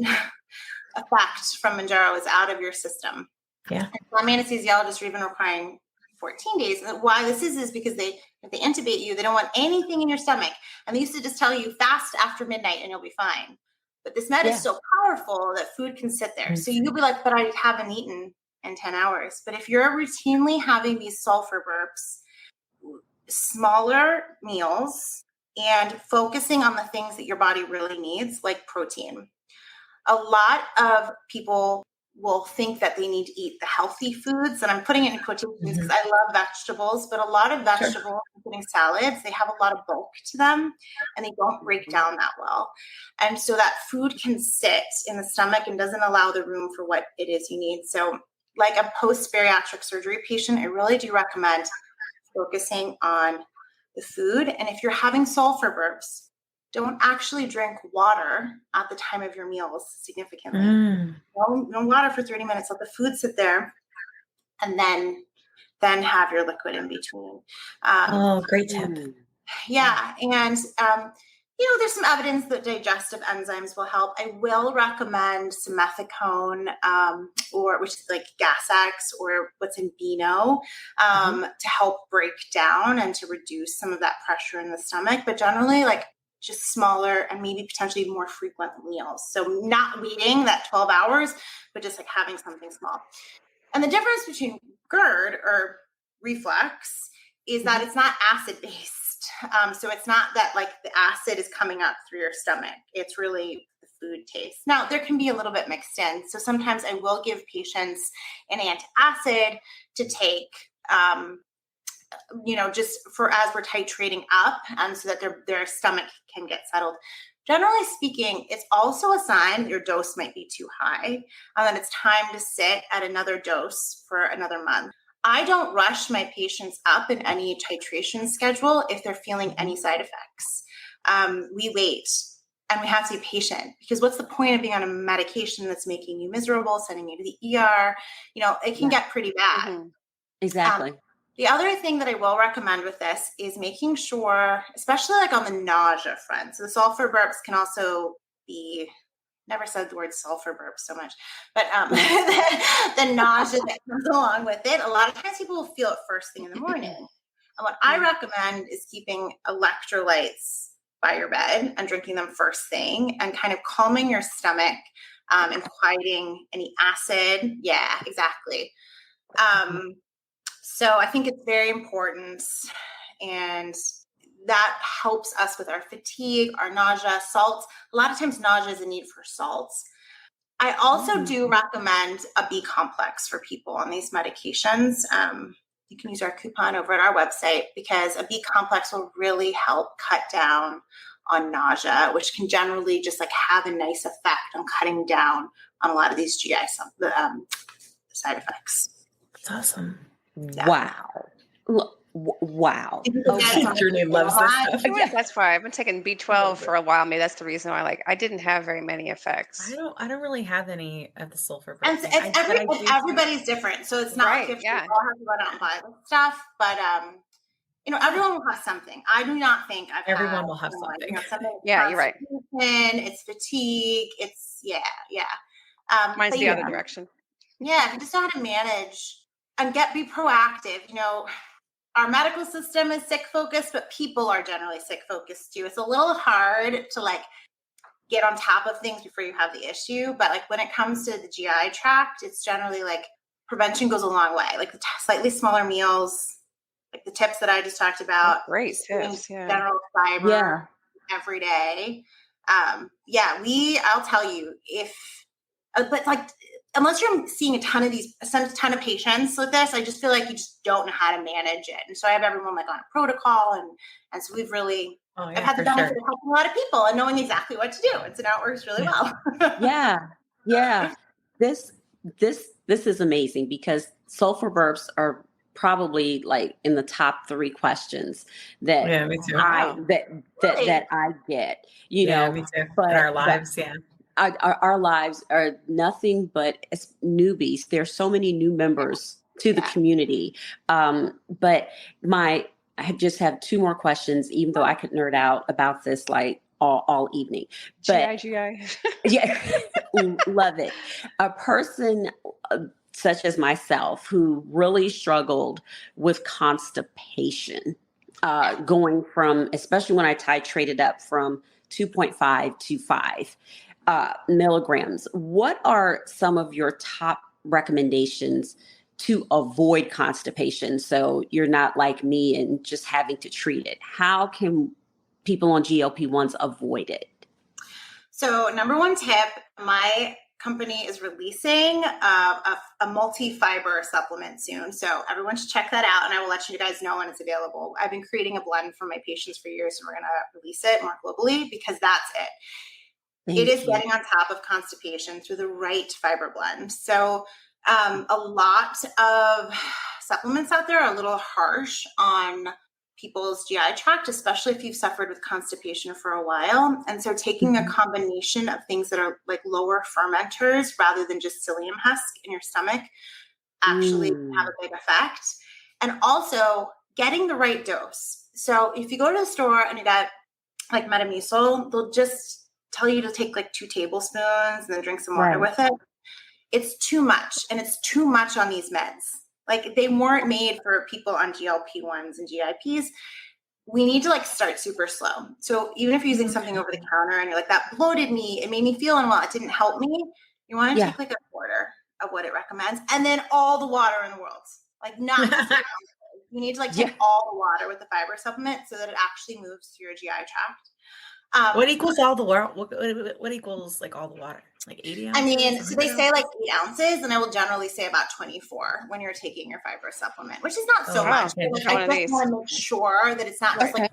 effect from Mounjaro is out of your system. Yeah. And some anesthesiologists are even requiring 14 days. And why this is because if they intubate you, they don't want anything in your stomach. And they used to just tell you fast after midnight and you'll be fine. But this med is so powerful that food can sit there. So you'll be like, but I haven't eaten in 10 hours. But if you're routinely having these sulfur burps, smaller meals, and focusing on the things that your body really needs, like protein. A lot of people will think that they need to eat the healthy foods, and I'm putting it in quotations because I love vegetables, but a lot of vegetables, including salads, they have a lot of bulk to them and they don't break down that well. And so that food can sit in the stomach and doesn't allow the room for what it is you need. So like a post-bariatric surgery patient, I really do recommend focusing on the food. And if you're having sulfur burps, don't actually drink water at the time of your meals significantly. No water for 30 minutes. Let the food sit there, and then have your liquid in between. Great tip. Yeah, and there's some evidence that digestive enzymes will help. I will recommend simethicone, which is like Gas-X, or what's in Beano, to help break down and to reduce some of that pressure in the stomach. But generally, like, just smaller and maybe potentially more frequent meals. So not waiting that 12 hours, but just like having something small. And the difference between GERD or reflux is that it's not acid-based. So it's not that like the acid is coming up through your stomach. It's really the food taste. Now, there can be a little bit mixed in. So sometimes I will give patients an antacid to take, just for as we're titrating up, so that their stomach can get settled. Generally speaking, it's also a sign that your dose might be too high, and that it's time to sit at another dose for another month. I don't rush my patients up in any titration schedule if they're feeling any side effects. We wait, and we have to be patient, because what's the point of being on a medication that's making you miserable, sending you to the ER? It can get pretty bad. Exactly. The other thing that I will recommend with this is making sure, especially like on the nausea front. So the sulfur burps can also be, never said the word sulfur burps so much, but the nausea that comes along with it. A lot of times people will feel it first thing in the morning. And what I recommend is keeping electrolytes by your bed and drinking them first thing, and kind of calming your stomach and quieting any acid. Yeah, exactly. So I think it's very important, and that helps us with our fatigue, our nausea, salts. A lot of times nausea is a need for salts. I also do recommend a B complex for people on these medications. You can use our coupon over at our website, because a B complex will really help cut down on nausea, which can generally just like have a nice effect on cutting down on a lot of these GI side effects. That's awesome. Yeah. Wow. Journey loves this stuff. That's why I've been taking B12 for a while. Maybe that's the reason why I didn't have very many effects. I don't really have any of the sulfur. And everybody's different. So it's not like you all have to go out and buy this stuff, but everyone will have something. I do not think everyone will have something. Yeah, you're right. It's fatigue. It's mine's the other direction. Yeah, if you just know how to manage and be proactive. Our medical system is sick focused, but people are generally sick focused too. It's a little hard to get on top of things before you have the issue. But when it comes to the GI tract, it's generally prevention goes a long way. The slightly smaller meals, the tips that I just talked about. Great tips. Yeah. General fiber every day. I'll tell you unless you're seeing a ton of patients with this, I just feel like you just don't know how to manage it. And so I have everyone on a protocol, and so we've really, I've had the benefit of helping a lot of people and knowing exactly what to do. And so now it works really well. Yeah. This is amazing, because sulfur burps are probably in the top 3 questions that me too. that I get, me too. In our lives. our lives are nothing but as newbies. There's so many new members to the community. But I just have two more questions, even though I could nerd out about this like all evening. But GI. yeah, love it. A person such as myself who really struggled with constipation, going from, especially when I titrated up from 2.5 to 5 milligrams. What are some of your top recommendations to avoid constipation so you're not like me and just having to treat it? How can people on GLP-1s avoid it? So number one tip, my company is releasing a multi-fiber supplement soon. So everyone should check that out, and I will let you guys know when it's available. I've been creating a blend for my patients for years, and we're going to release it more globally because that's it. It is getting on top of constipation through the right fiber blend. So a lot of supplements out there are a little harsh on people's GI tract, especially if you've suffered with constipation for a while. And so taking a combination of things that are like lower fermenters rather than just psyllium husk in your stomach actually have a big effect. And also getting the right dose. So if you go to the store and you get like Metamucil, they'll just tell you to take like 2 tablespoons and then drink some water with it. It's too much, and it's too much on these meds. Like they weren't made for people on GLP-1s and GIPs. We need to like start super slow. So even if you're using something over the counter and you're like, that bloated me, it made me feel unwell, it didn't help me. You want to take like a quarter of what it recommends, and then all the water in the world. Like not just you need to like take all the water with the fiber supplement so that it actually moves through your GI tract. What equals all the water? What equals like all the water? Like 80 ounces? I mean, so they say like 8 ounces, and I will generally say about 24 when you're taking your fiber supplement, which is not so much. Okay. Like, I just want to make sure that it's not just like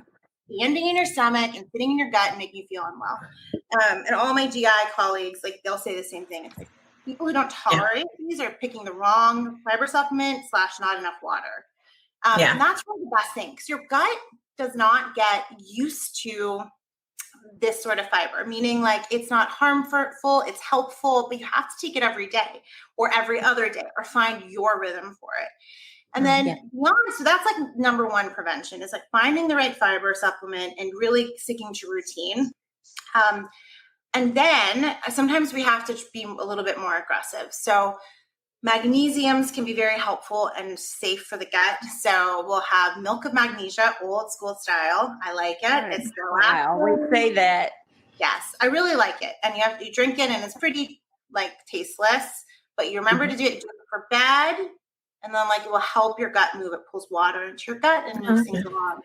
standing in your stomach and sitting in your gut and making you feel unwell. And all my GI colleagues, like they'll say the same thing. It's like people who don't tolerate these are picking the wrong fiber supplement / not enough water. And that's really the best thing, because your gut does not get used to this sort of fiber, meaning like it's not harmful, it's helpful, but you have to take it every day or every other day or find your rhythm for it. And then beyond, so that's like number one prevention is like finding the right fiber supplement and really sticking to routine. And then sometimes we have to be a little bit more aggressive. So magnesiums can be very helpful and safe for the gut. So we'll have milk of magnesia, old school style. I like it. It's I always say that. Yes, I really like it. And you drink it and it's pretty like tasteless, but you remember to do it for bed, and then like it will help your gut move. It pulls water into your gut and moves things along.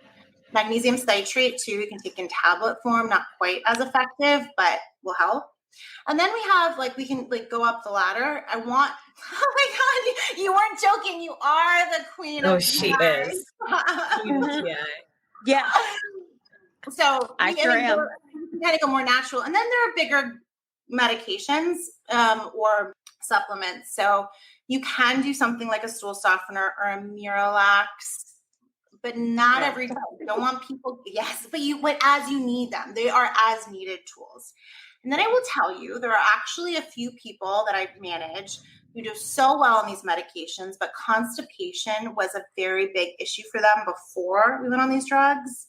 Magnesium citrate too, you can take in tablet form, not quite as effective, but will help. And then we have like, we can like go up the ladder. Oh my God, you weren't joking. You are the queen of she GI. is. Queen of GI. Yeah. So I sure am. We kind of go more natural. And then there are bigger medications or supplements. So you can do something like a stool softener or a Miralax, but not every time. You don't want people, but as you need them. They are as needed tools. And then I will tell you, there are actually a few people that I manage who do so well on these medications, but constipation was a very big issue for them before we went on these drugs.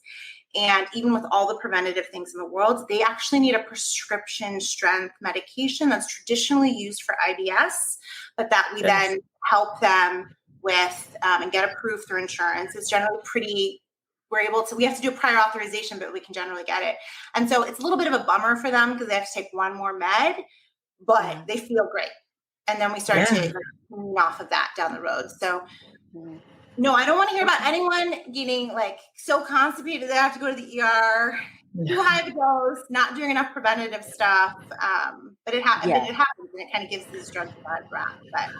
And even with all the preventative things in the world, they actually need a prescription strength medication that's traditionally used for IBS, but that we then help them with and get approved through insurance. It's generally we have to do a prior authorization, but we can generally get it. And so it's a little bit of a bummer for them because they have to take one more med, but they feel great. And then we start to clean off of that down the road. So no, I don't want to hear about anyone getting like so constipated they have to go to the ER, too high of a dose, not doing enough preventative stuff. But it happens, and it kind of gives these drugs a bad rap. But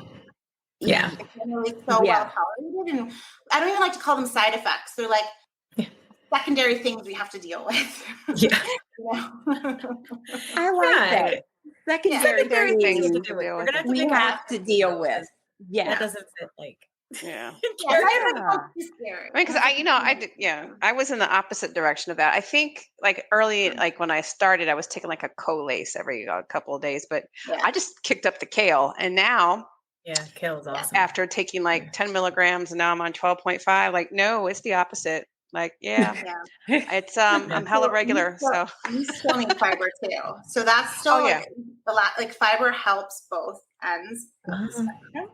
it's generally so well tolerated, and I don't even like to call them side effects. They're like secondary things we have to deal with. I like that. Secondary things we have to deal with. Yeah, that doesn't fit like Yeah. I mean, because I was in the opposite direction of that. I think like early, like when I started, I was taking like a Colace every couple of days, but I just kicked up the kale. And now, kale is awesome. After taking like 10 milligrams and now I'm on 12.5, like, no, it's the opposite. Like, it's, I'm hella regular. So you still need fiber too. So that's still a lot, like fiber helps both ends of the spectrum.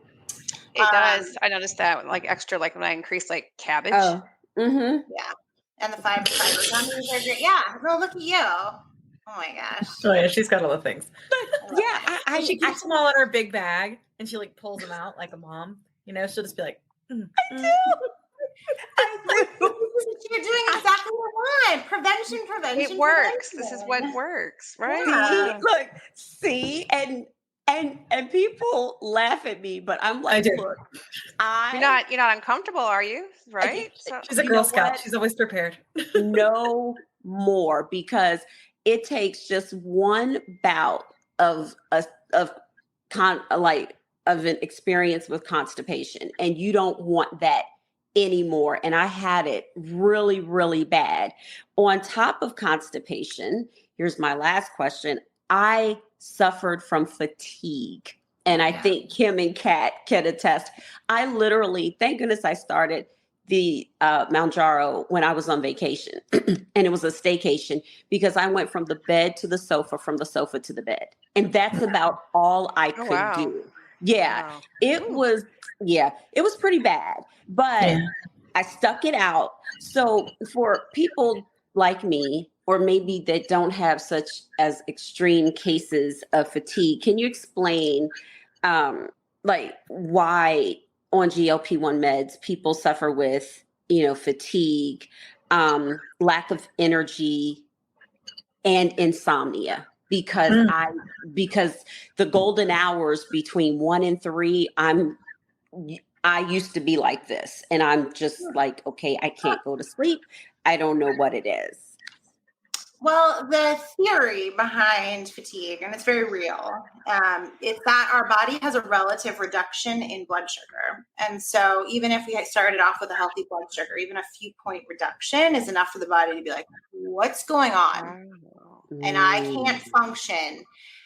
It does. I noticed that like extra, like when I increase like cabbage. Yeah. And the fiber gummies are great. Yeah. No, look at you. Oh my gosh. Oh yeah, she's got all the things. She keeps them all in her big bag and she like pulls them out like a mom. You know, she'll just be like, I do. You're doing exactly what I want. Prevention. It works. This is what works, right? Yeah. See, and people laugh at me, but I'm like, look, you're not uncomfortable, are you? Right? She's a Girl Scout. She's always prepared. No more, because it takes just one bout of an experience with constipation, and you don't want that anymore. And I had it really, really bad. On top of constipation, here's my last question. I suffered from fatigue. And I think Kim and Kat can attest. I literally, thank goodness I started the Mounjaro when I was on vacation. And it was a staycation because I went from the bed to the sofa, from the sofa to the bed. And that's about all I could do. Yeah, wow. It was pretty bad, but I stuck it out. So for people like me, or maybe that don't have such as extreme cases of fatigue, can you explain why on GLP-1 meds people suffer with, fatigue, lack of energy, and insomnia? Because the golden hours between 1 and 3, I used to be like this, and I'm just like, okay, I can't go to sleep. I don't know what it is. Well, the theory behind fatigue, and it's very real, is that our body has a relative reduction in blood sugar. And so even if we had started off with a healthy blood sugar, even a few point reduction is enough for the body to be like, what's going on? And I can't function.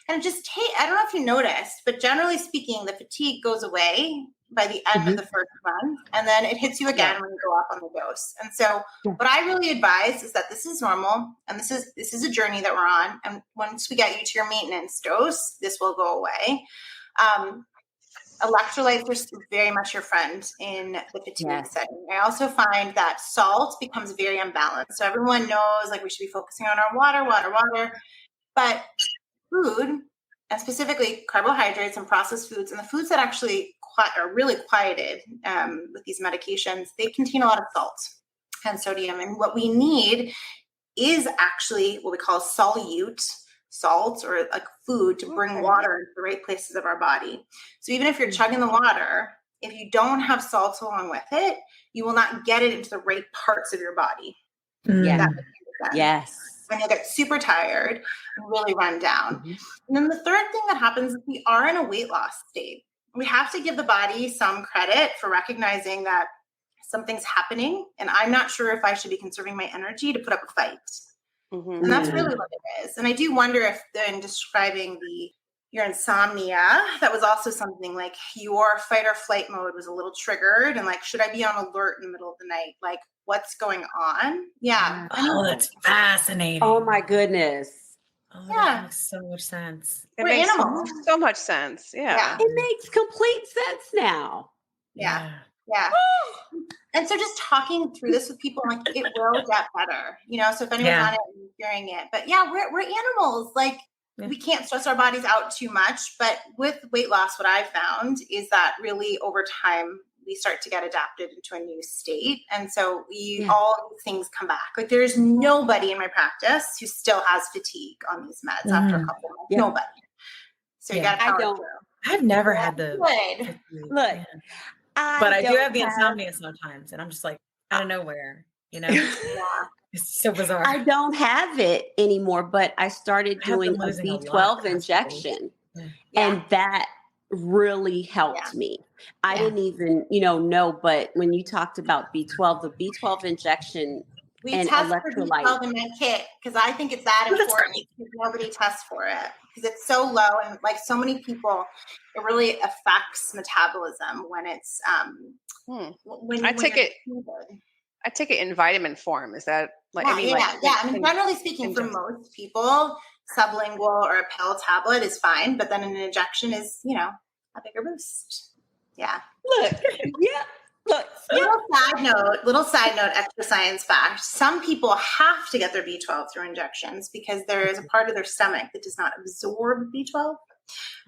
And I don't know if you noticed, but generally speaking, the fatigue goes away by the end of the first month, and then it hits you again when you go up on the dose. And so what I really advise is that this is normal, and this is a journey that we're on. And once we get you to your maintenance dose, this will go away. Electrolytes are very much your friend in the fatigue setting. I also find that salt becomes very unbalanced. So everyone knows we should be focusing on our water, but food, and specifically carbohydrates and processed foods, and the foods that actually are really quieted with these medications, they contain a lot of salt and sodium. And what we need is actually what we call solute salt, or like food to bring water into the right places of our body. So even if you're chugging the water, if you don't have salt along with it, you will not get it into the right parts of your body. Yes. And you'll get super tired and really run down. And then the third thing that happens is we are in a weight loss state. We have to give the body some credit for recognizing that something's happening, and I'm not sure if I should be conserving my energy to put up a fight. And that's really what it is. And I do wonder if in describing your insomnia, that was also something like your fight or flight mode was a little triggered, and should I be on alert in the middle of the night? What's going on? Yeah. Oh, that's fascinating. Oh my goodness. Oh, that makes so much sense. It makes so much sense. Yeah. It makes complete sense now. Yeah. And so just talking through this with people, it will get better, so if anyone's on it and hearing it, but we're animals. We can't stress our bodies out too much, but with weight loss, what I've found is that really over time, we start to get adapted into a new state. And so all these things come back. There's nobody in my practice who still has fatigue on these meds after a couple months. Nobody. So you got to power through. I've never had the fatigue. Look, but I do have the insomnia sometimes, and I'm just out of nowhere, It's so bizarre. I don't have it anymore, but I started doing a B12 injection, and that really helped me. I didn't even, know, but when you talked about B12, the B12 injection and test for electrolyte. B12 in my kit because I think it's that important because nobody tests for it because it's so low and like so many people, it really affects metabolism when it's I take it in vitamin form. Is that like? I mean, generally speaking, for most people, sublingual or a pill tablet is fine, but then an injection is, a bigger boost. Yeah. Look. Little side note, extra science fact. Some people have to get their B12 through injections because there is a part of their stomach that does not absorb B12.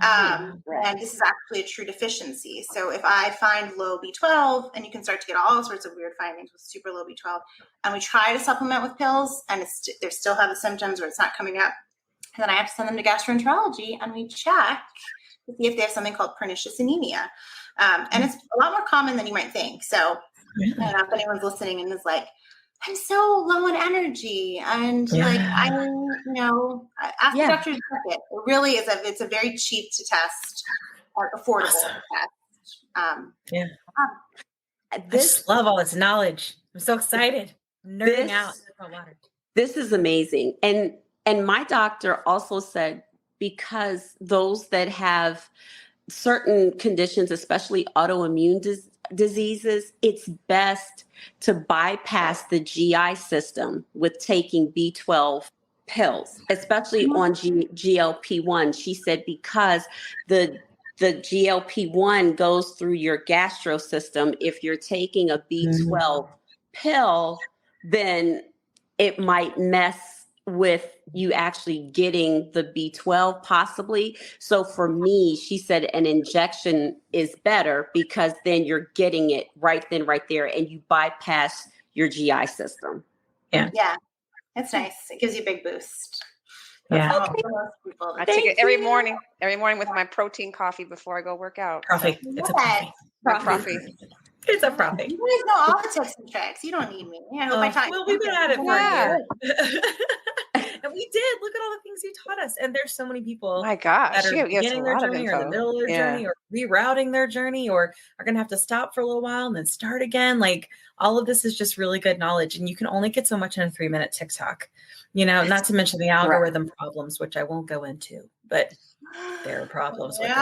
And this is actually a true deficiency. So if I find low B12, and you can start to get all sorts of weird findings with super low B12, and we try to supplement with pills and they still have the symptoms or it's not coming up, and then I have to send them to gastroenterology and we check to see if they have something called pernicious anemia. And it's a lot more common than you might think. So I don't know if anyone's listening and is like, I'm so low on energy. And ask the doctor to check it. It really is it's a very cheap to test or affordable to test. I just love all this knowledge. I'm so excited. I'm nerding out. This is amazing. And my doctor also said, because those that have certain conditions, especially autoimmune diseases, it's best to bypass the GI system with taking B12 pills, especially on GLP1. She said because the GLP1 goes through your gastro system. If you're taking a B12 pill, then it might mess with you actually getting the B12 possibly. So for me, she said an injection is better because then you're getting it right then, right there, and you bypass your GI system. Yeah. It's nice. It gives you a big boost. Yeah. I take it every morning with my protein coffee before I go work out. Coffee. It's a coffee. It's a coffee. You guys know all the tips and tricks. You don't need me. Well, we've been at it for a year. And we did. Look at all the things you taught us. And there's so many people that are beginning their journey or in the middle of their journey or rerouting their journey or are going to have to stop for a little while and then start again. Like all of this is just really good knowledge. And you can only get so much in a 3-minute TikTok, not to mention the algorithm problems, which I won't go into, but there are problems with it.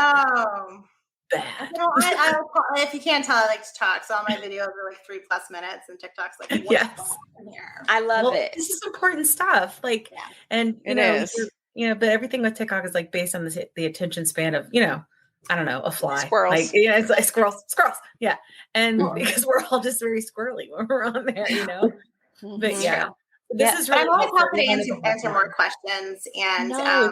Bad. If you can't tell, I like to talk. So all my videos are like 3+ minutes, and TikTok's like, what's in here? I love it. This is important stuff. And it is. But everything with TikTok is like based on the attention span of I don't know, a fly. Squirrels. It's like squirrels. Yeah, and because we're all just very squirrely when we're on there, But yeah. This is really I'm always happy to answer more questions, and I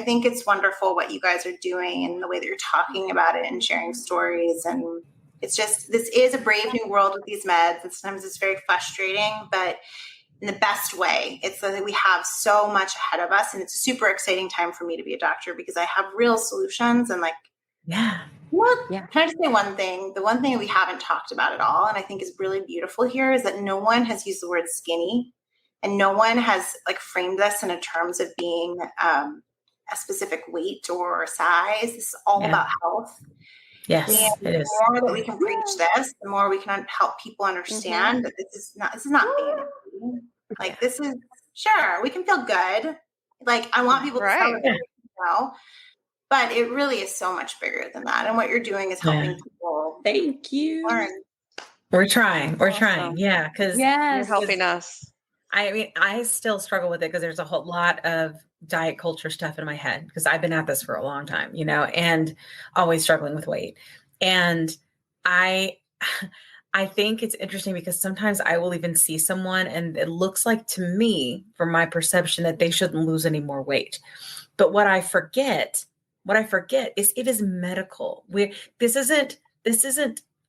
think it's wonderful what you guys are doing and the way that you're talking about it and sharing stories. And it's just this is a brave new world with these meds, and sometimes it's very frustrating, but in the best way. It's that we have so much ahead of us, and it's a super exciting time for me to be a doctor because I have real solutions and Can I just say one thing? The one thing that we haven't talked about at all, and I think is really beautiful here, is that no one has used the word skinny, and no one has framed this in terms of being a specific weight or size. This is all about health. Yes, and the more that we can preach this, the more we can help people understand that this is not vanity. This is sure we can feel good. I want people to celebrate, but it really is so much bigger than that. And what you're doing is helping people. Thank you. Learn. We're trying. Yeah. Because you're helping us. I mean, I still struggle with it because there's a whole lot of diet culture stuff in my head because I've been at this for a long time, and always struggling with weight. And I think it's interesting because sometimes I will even see someone and it looks like to me, from my perception, that they shouldn't lose any more weight. But what I forget is it is medical. This isn't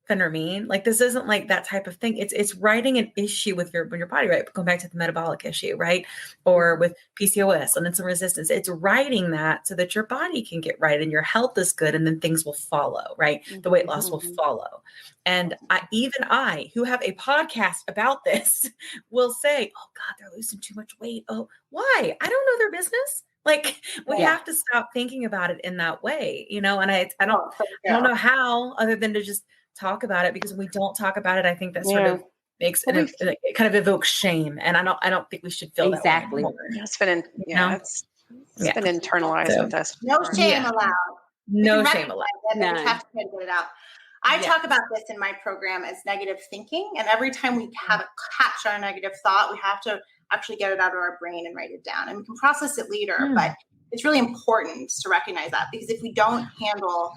Phenermine. This isn't that type of thing. It's writing an issue with your body, right? Going back to the metabolic issue, right? Or with PCOS and insulin resistance. It's writing that so that your body can get right and your health is good, and then things will follow, right? The weight loss will follow. And I, who have a podcast about this, will say, "Oh God, they're losing too much weight. Oh, why? I don't know their business. Like we have to stop thinking about it in that way, and I don't know how other than to just talk about it, because when we don't talk about it, I think that sort of makes it kind of evokes shame. And I don't think we should feel that way anymore. It's been it's been internalized with us. No shame allowed. No shame allowed. We have to get it out. I talk about this in my program as negative thinking. And every time we have a catch our negative thought, we have to actually get it out of our brain and write it down. And we can process it later, but it's really important to recognize that, because if we don't handle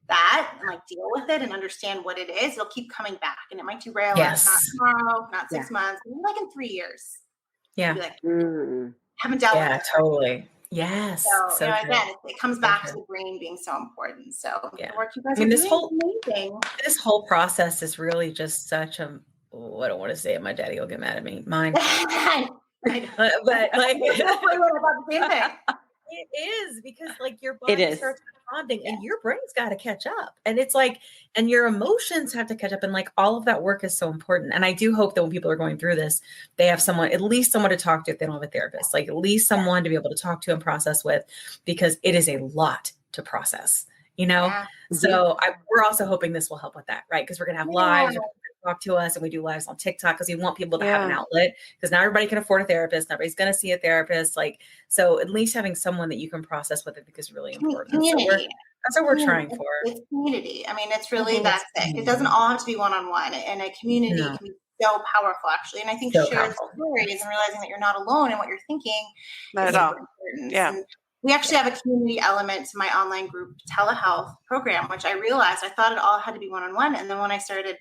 that and like deal with it and understand what it is, it'll keep coming back, and it might derail us, not tomorrow, not 6 months, like in 3 years. Yeah. Like, haven't dealt with it. Totally. Yes. So again, it comes back to the brain being so important. So the work you guys are doing is amazing. This whole process is really just such a, I don't want to say it, my daddy will get mad at me. Mine. But like it is, because like your body starts responding and your brain's got to catch up, and it's like, and your emotions have to catch up, and like all of that work is so important. And I do hope that when people are going through this, they have at least someone to talk to if they don't have a therapist, like at least someone to be able to talk to and process with, because it is a lot to process, So we're also hoping this will help with that, right? Because we're gonna have lives. Talk to us, and we do lives on TikTok because we want people to have an outlet, because not everybody can afford a therapist. Not everybody's going to see a therapist. So at least having someone that you can process with it, because really important. Community. That's what we're trying for. It's community. I mean, it's really that's it. It doesn't all have to be one-on-one, and a community can be so powerful, actually. And I think sharing stories and realizing that you're not alone in what you're thinking is important. Yeah. And we actually have a community element to my online group Telehealth program, which I realized I thought it all had to be one-on-one. And then when I started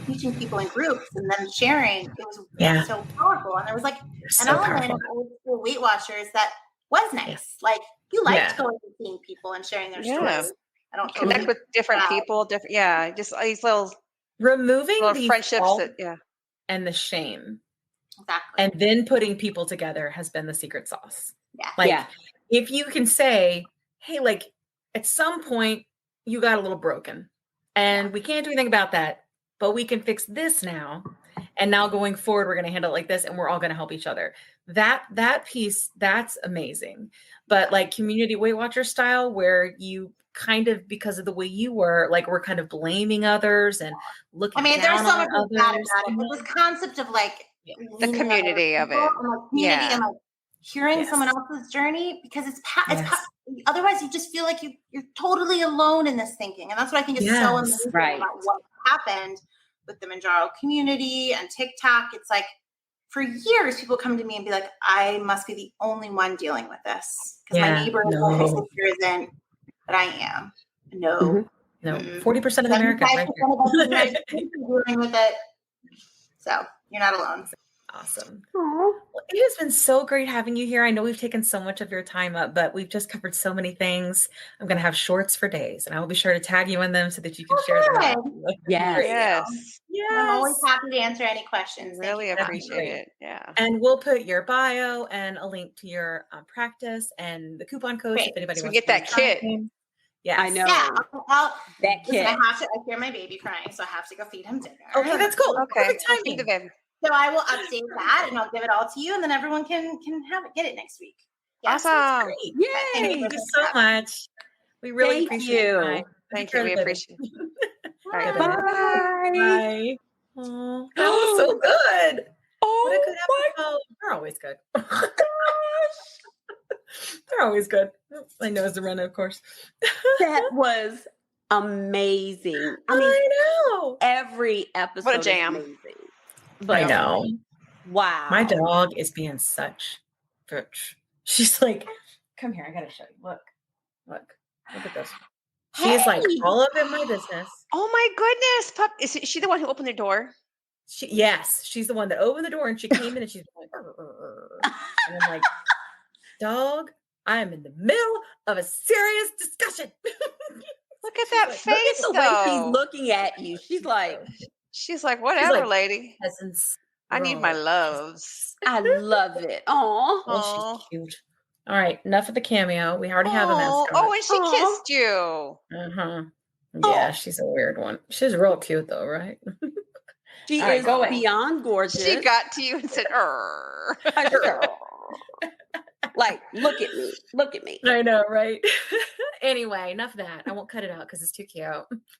teaching people in groups and then sharing, it was so powerful. And there was like an element of old school Weight Watchers that was nice. Like you liked going and seeing people and sharing their stories. I don't connect with different people. Just these little removing the friendships and the shame. Exactly. And then putting people together has been the secret sauce. If you can say, hey, like at some point you got a little broken and we can't do anything about that, but we can fix this now. And now going forward, we're going to handle it like this, and we're all going to help each other. That piece, that's amazing. But like community Weight Watcher style, where you kind of, because of the way you were, like we're kind of blaming others and looking down on others. There's so much bad about it. This concept of like the community of it. And like hearing someone else's journey, because it's otherwise you just feel like you're totally alone in this thinking. And that's what I think is so amazing about what happened with the Mounjaro community and TikTok. It's like for years people come to me and be like, I must be the only one dealing with this, because my neighbor my sister isn't, but I am. No. 40% of America right dealing with it. So you're not alone. Awesome. Well, it has been so great having you here. I know we've taken so much of your time up, but we've just covered so many things. I'm going to have shorts for days, and I will be sure to tag you in them so that you can share them. Yes. I'm always happy to answer any questions. Really appreciate it. Yeah. And we'll put your bio and a link to your practice and the coupon code if anybody wants to get that kit. Yes. I know. That kid. I hear my baby crying, so I have to go feed him dinner. Okay, that's cool. Okay. Perfect timing. So I will update that, and I'll give it all to you, and then everyone can get it next week. Awesome. Yay. Thank you so much. We really appreciate it. Thank you. We appreciate it. All right. Bye. Oh, that was so good. What a good episode. They're always good. They're always good. My nose is running, of course. That was amazing. I know. Every episode. What a jam. Amazing. I know. Wow. My dog is being such bitch. She's like, come here. I got to show you. Look at this. She's like all up in my business. Oh my goodness. Pup. Is she the one who opened the door? Yes. She's the one that opened the door, and she came in and she's like, and I'm like, dog, I am in the middle of a serious discussion. Look at that face, look at the way she's looking at you. She's like, whatever, lady. I need my loves. I love it. Oh, well, she's cute. All right, enough of the cameo. We already have a mascot. Oh, and she kissed you. Yeah, she's a weird one. She's real cute, though, right? She is beyond gorgeous. She got to you and said, Like, look at me. Look at me. I know, right? Anyway, enough of that. I won't cut it out because it's too cute.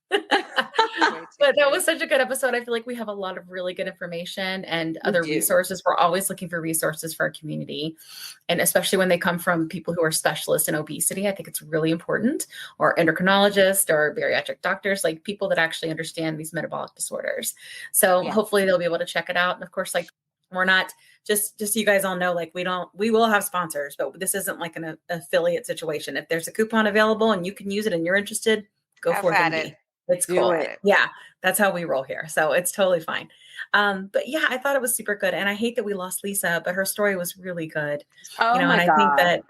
But that was such a good episode. I feel like we have a lot of really good information and other resources. We're always looking for resources for our community. And especially when they come from people who are specialists in obesity, I think it's really important, or endocrinologists or bariatric doctors, like people that actually understand these metabolic disorders. So hopefully they'll be able to check it out. And of course, like, we're not just so you guys all know, like, we will have sponsors, but this isn't like an affiliate situation. If there's a coupon available and you can use it and you're interested, go forth and be. It's cool. Yeah. That's how we roll here. So it's totally fine. But yeah, I thought it was super good. And I hate that we lost Lisa, but her story was really good. Oh, you know, my God.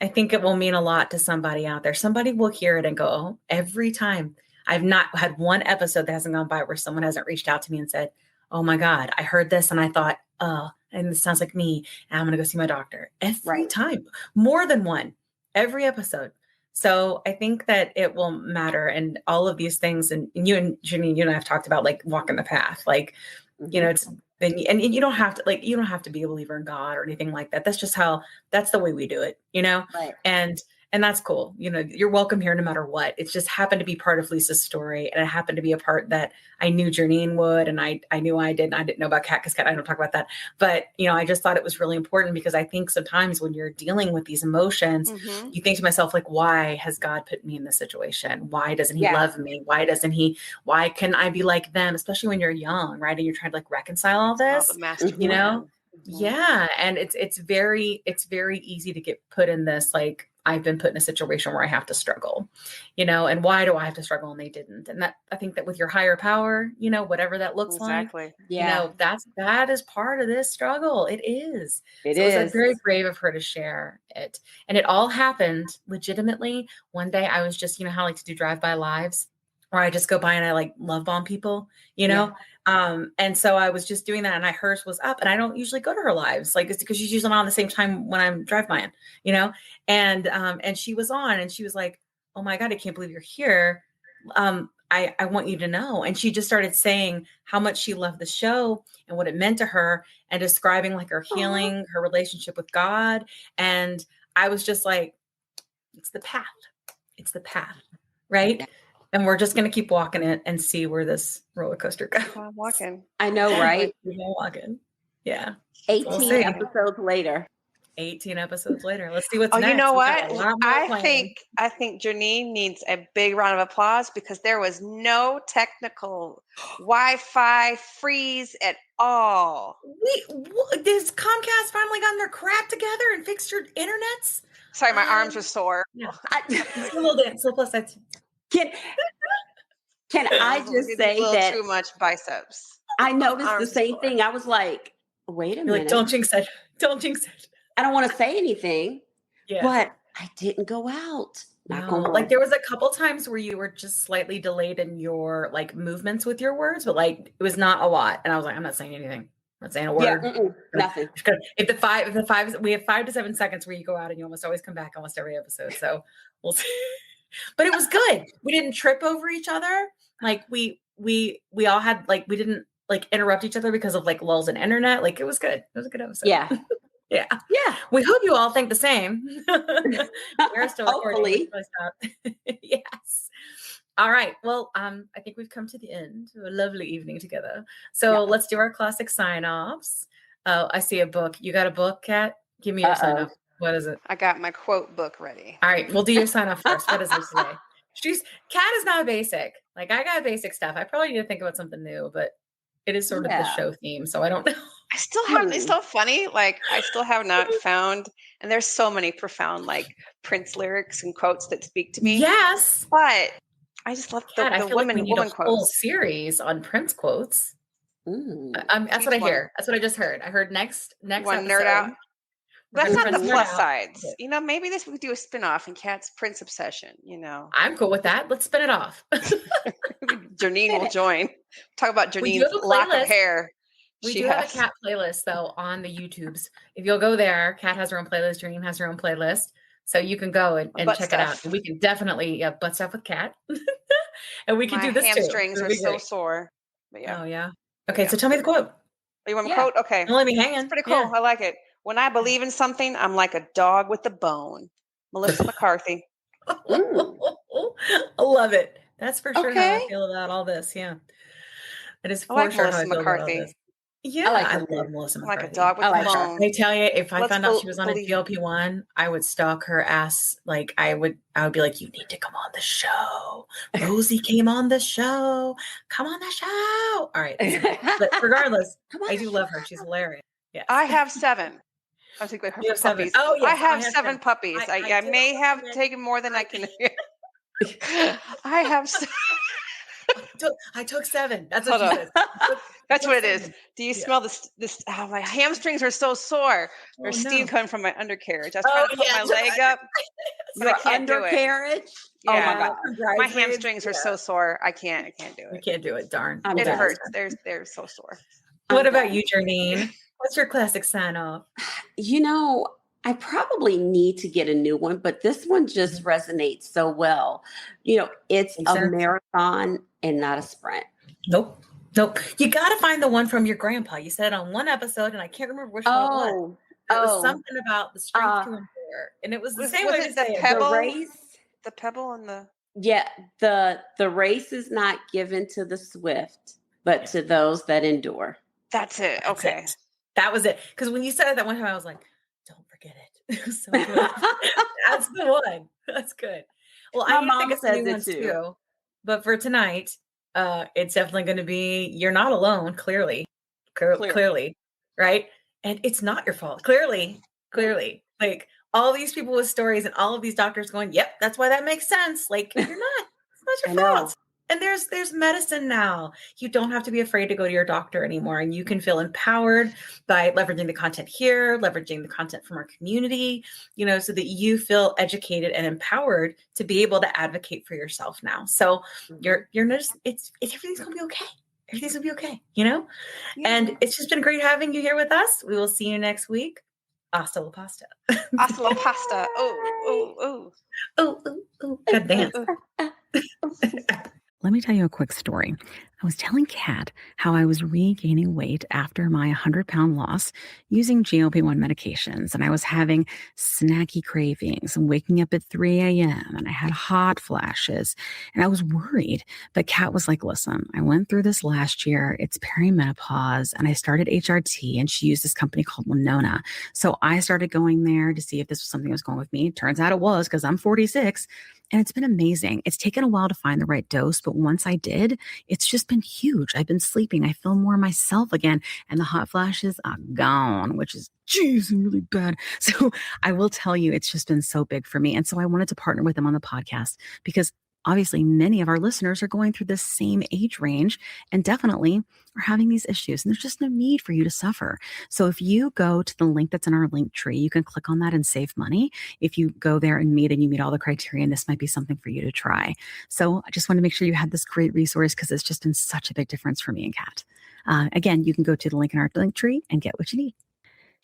I think it will mean a lot to somebody out there. Somebody will hear it and go, oh, every time. I've not had one episode that hasn't gone by where someone hasn't reached out to me and said, oh my God, I heard this and I thought, and this sounds like me, and I'm going to go see my doctor every time, more than one, every episode. So I think that it will matter, and all of these things. And you and Janine, you and I have talked about, like, walking the path, like, you know, it's, and you don't have to, like, you don't have to be a believer in God or anything like that. That's just that's the way we do it, you know? Right. And that's cool. You know, you're welcome here no matter what. It's just happened to be part of Lisa's story. And it happened to be a part that I knew Janine would. And I knew I didn't. I didn't know about Kat, because Kat, I don't talk about that. But, you know, I just thought it was really important, because I think sometimes when you're dealing with these emotions, you think to myself, like, why has God put me in this situation? Why doesn't he love me? Why can I be like them? Especially when you're young, right? And you're trying to, like, reconcile all this, you know? Yeah. And it's very easy to get put in this, like, I've been put in a situation where I have to struggle, you know, and why do I have to struggle? And they didn't. And I think that with your higher power, you know, whatever that looks like, you know, that is part of this struggle. It is. It was very brave of her to share it. And it all happened legitimately. One day I was just, you know, how I like to do drive-by lives, where I just go by and I, like, love bomb people, you know? And so I was just doing that, and hers was up, and I don't usually go to her lives. Like, it's because she's usually on the same time when I'm drive-bying, you know? And she was on, and she was like, oh my God, I can't believe you're here. I want you to know. And she just started saying how much she loved the show and what it meant to her, and describing, like, her healing, her relationship with God. And I was just like, it's the path. It's the path. Right. And we're just going to keep walking it and see where this roller coaster goes. Walking. I know, right? Walking. Yeah. 18 episodes later. 18 episodes later. Let's see what's next. You know what? I think Janine needs a big round of applause, because there was no technical Wi-Fi freeze at all. Does Comcast finally gotten their crap together and fixed your internets? Sorry, my arms were sore. Yeah. A little bit. So plus that's... Can I just say that too much biceps? I noticed the same thing. I was like, wait a minute. Like, don't jinx it. Don't jinx it. I don't want to say anything, but I didn't go out. Like, there was a couple times where you were just slightly delayed in your, like, movements with your words, but, like, it was not a lot. And I was like, I'm not saying anything. I'm not saying a word. Nothing. If the five, we have 5 to 7 seconds where you go out, and you almost always come back almost every episode. So we'll see. But it was good. We didn't trip over each other. Like, we all had, like, we didn't, like, interrupt each other because of, like, lulls in internet. Like, it was good. It was a good episode. Yeah. Yeah. We hope you all think the same. We're still hopefully. Yes. All right. Well, I think we've come to the end of a lovely evening together. So let's do our classic sign-offs. Oh, I see a book. You got a book, Kat? Give me your sign-off. What is it? I got my quote book ready. All right. We'll do your sign-off first. What is it today? Kat is not basic. Like, I got basic stuff. I probably need to think about something new, but it is sort of the show theme. So I don't know. I still haven't, it's so funny. Like, I still have not found, and there's so many profound, like, Prince lyrics and quotes that speak to me. Yes. But I just love the woman quotes. Whole series on Prince quotes. That's what I hear. That's what I just heard. I heard next one episode. Nerd out. That's not the plus sides. You know, maybe we could do a spinoff in Kat's Prince obsession, you know. I'm cool with that. Let's spin it off. Janine will join. Talk about Janine's lock of hair. We do have a Kat playlist, though, on the YouTubes. If you'll go there, Kat has her own playlist. Janine has her own playlist. So you can go and check it out. And we can definitely butt stuff with Kat. And we can do this too. My hamstrings are so sore. But yeah. Oh, yeah. Okay, so tell me the quote. You want me to quote? Okay. Don't let me hang in. It's pretty cool. I like it. When I believe in something, I'm like a dog with a bone. Melissa McCarthy. I love it. That's for sure how I feel about all this. Yeah. That is for sure how I feel about all this. Yeah, I love Melissa McCarthy. Like a dog with a bone. I tell you, if I found out she was on a GLP-1, I would stalk her ass. Like I would be like, you need to come on the show. Rosie came on the show. Come on the show. All right. But regardless, I do love her. She's hilarious. Yes. I have 7. I think her puppies. Oh, yes, I have 7 puppies. I may have taken more than I can. I have. I took 7. That's what she says. That's what it is. Do you smell this? Oh, my hamstrings are so sore. There's steam coming from my undercarriage. I was trying to put my leg up. Your undercarriage? Yeah. Oh my God. My hamstrings are so sore. I can't do it. You can't do it. Darn. It hurts. They're so sore. What about you, Janine? What's your classic sign off? I probably need to get a new one, but this one just resonates so well. It's a marathon and not a sprint. Nope. You got to find the one from your grandpa. You said on one episode, and I can't remember which one it was. It was something about the strength to endure. And it was the same way to say it. The race? The pebble and the... Yeah, the race is not given to the swift, but to those that endure. That's it. Okay. That was it. Because when you said it that one time, I was like, don't forget it. It was so good. That's the one. That's good. Well, my mom says it too. But for tonight, it's definitely going to be, you're not alone, clearly, right? And it's not your fault. Clearly. Like all these people with stories and all of these doctors going, yep, that's why that makes sense. Like you're not, it's not your fault. And there's medicine now. You don't have to be afraid to go to your doctor anymore. And you can feel empowered by leveraging the content here, leveraging the content from our community, so that you feel educated and empowered to be able to advocate for yourself now. So you're just, everything's going to be okay. Everything's going to be okay, Yeah. And it's just been great having you here with us. We will see you next week. Hasta la pasta. Hasta la pasta. Oh. Good dance. Let me tell you a quick story. I was telling Kat how I was regaining weight after my 100-pound loss using GLP-1 medications, and I was having snacky cravings and waking up at 3 a.m. and I had hot flashes, and I was worried. But Kat was like, listen, I went through this last year. It's perimenopause, and I started HRT, and she used this company called Winona. So I started going there to see if this was something that was going with me. Turns out it was, because I'm 46. And it's been amazing. It's taken a while to find the right dose, but once I did, it's just been huge. I've been sleeping. I feel more myself again. And the hot flashes are gone, which is, really bad. So I will tell you, it's just been so big for me. And so I wanted to partner with them on the podcast because obviously many of our listeners are going through this same age range and definitely are having these issues. And there's just no need for you to suffer. So if you go to the link that's in our link tree, you can click on that and save money. If you go there and you meet all the criteria, this might be something for you to try. So I just want to make sure you had this great resource because it's just been such a big difference for me and Kat. Again, you can go to the link in our link tree and get what you need.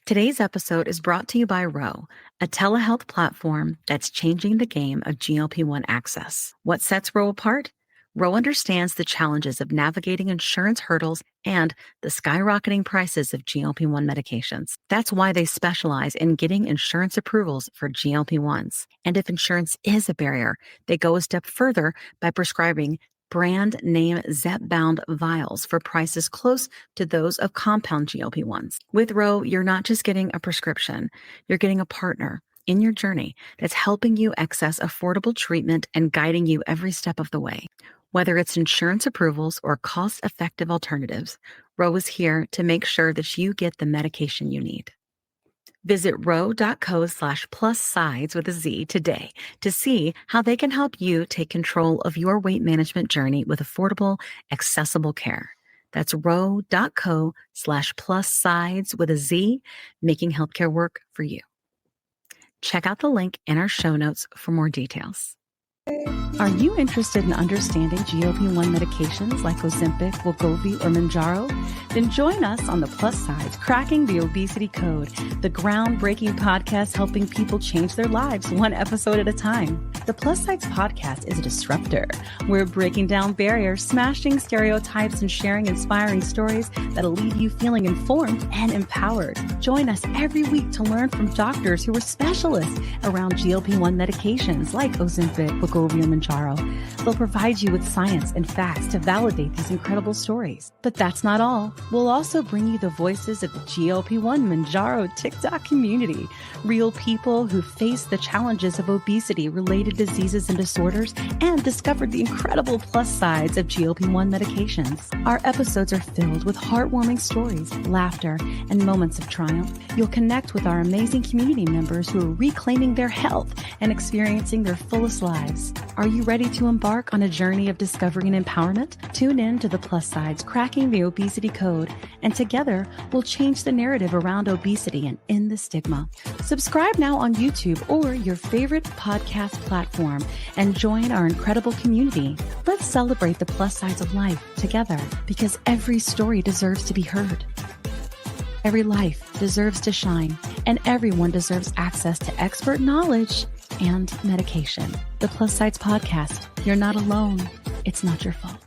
Today's episode is brought to you by Ro, a telehealth platform that's changing the game of GLP-1 access. What sets Ro apart? Ro understands the challenges of navigating insurance hurdles and the skyrocketing prices of GLP-1 medications. That's why they specialize in getting insurance approvals for GLP-1s. And if insurance is a barrier, they go a step further by prescribing brand name zepbound vials for prices close to those of compound GLP-1s. With Ro, you're not just getting a prescription, you're getting a partner in your journey that's helping you access affordable treatment and guiding you every step of the way. Whether it's insurance approvals or cost-effective alternatives, Ro is here to make sure that you get the medication you need. Visit ro.co/plussides with a Z today to see how they can help you take control of your weight management journey with affordable, accessible care. That's ro.co/plussides with a Z, making healthcare work for you. Check out the link in our show notes for more details. Are you interested in understanding GLP-1 medications like Ozempic, Wegovy, or Mounjaro? Then join us on The Plus Sides, Cracking the Obesity Code, the groundbreaking podcast helping people change their lives one episode at a time. The Plus Sides podcast is a disruptor. We're breaking down barriers, smashing stereotypes, and sharing inspiring stories that'll leave you feeling informed and empowered. Join us every week to learn from doctors who are specialists around GLP-1 medications like Ozempic, Wegovy, and Mounjaro. They'll provide you with science and facts to validate these incredible stories. But that's not all. We'll also bring you the voices of the GLP-1 Mounjaro TikTok community, real people who face the challenges of obesity-related diseases and disorders and discovered the incredible plus sides of GLP-1 medications. Our episodes are filled with heartwarming stories, laughter, and moments of triumph. You'll connect with our amazing community members who are reclaiming their health and experiencing their fullest lives. Are you ready to embark on a journey of discovery and empowerment? Tune in to The Plus Sides, Cracking the Obesity Code, and together we'll change the narrative around obesity and end the stigma. Subscribe now on YouTube or your favorite podcast platform and join our incredible community. Let's celebrate the plus sides of life together, because every story deserves to be heard. Every life deserves to shine, and everyone deserves access to expert knowledge and medication. The Plus Sides Podcast. You're not alone. It's not your fault.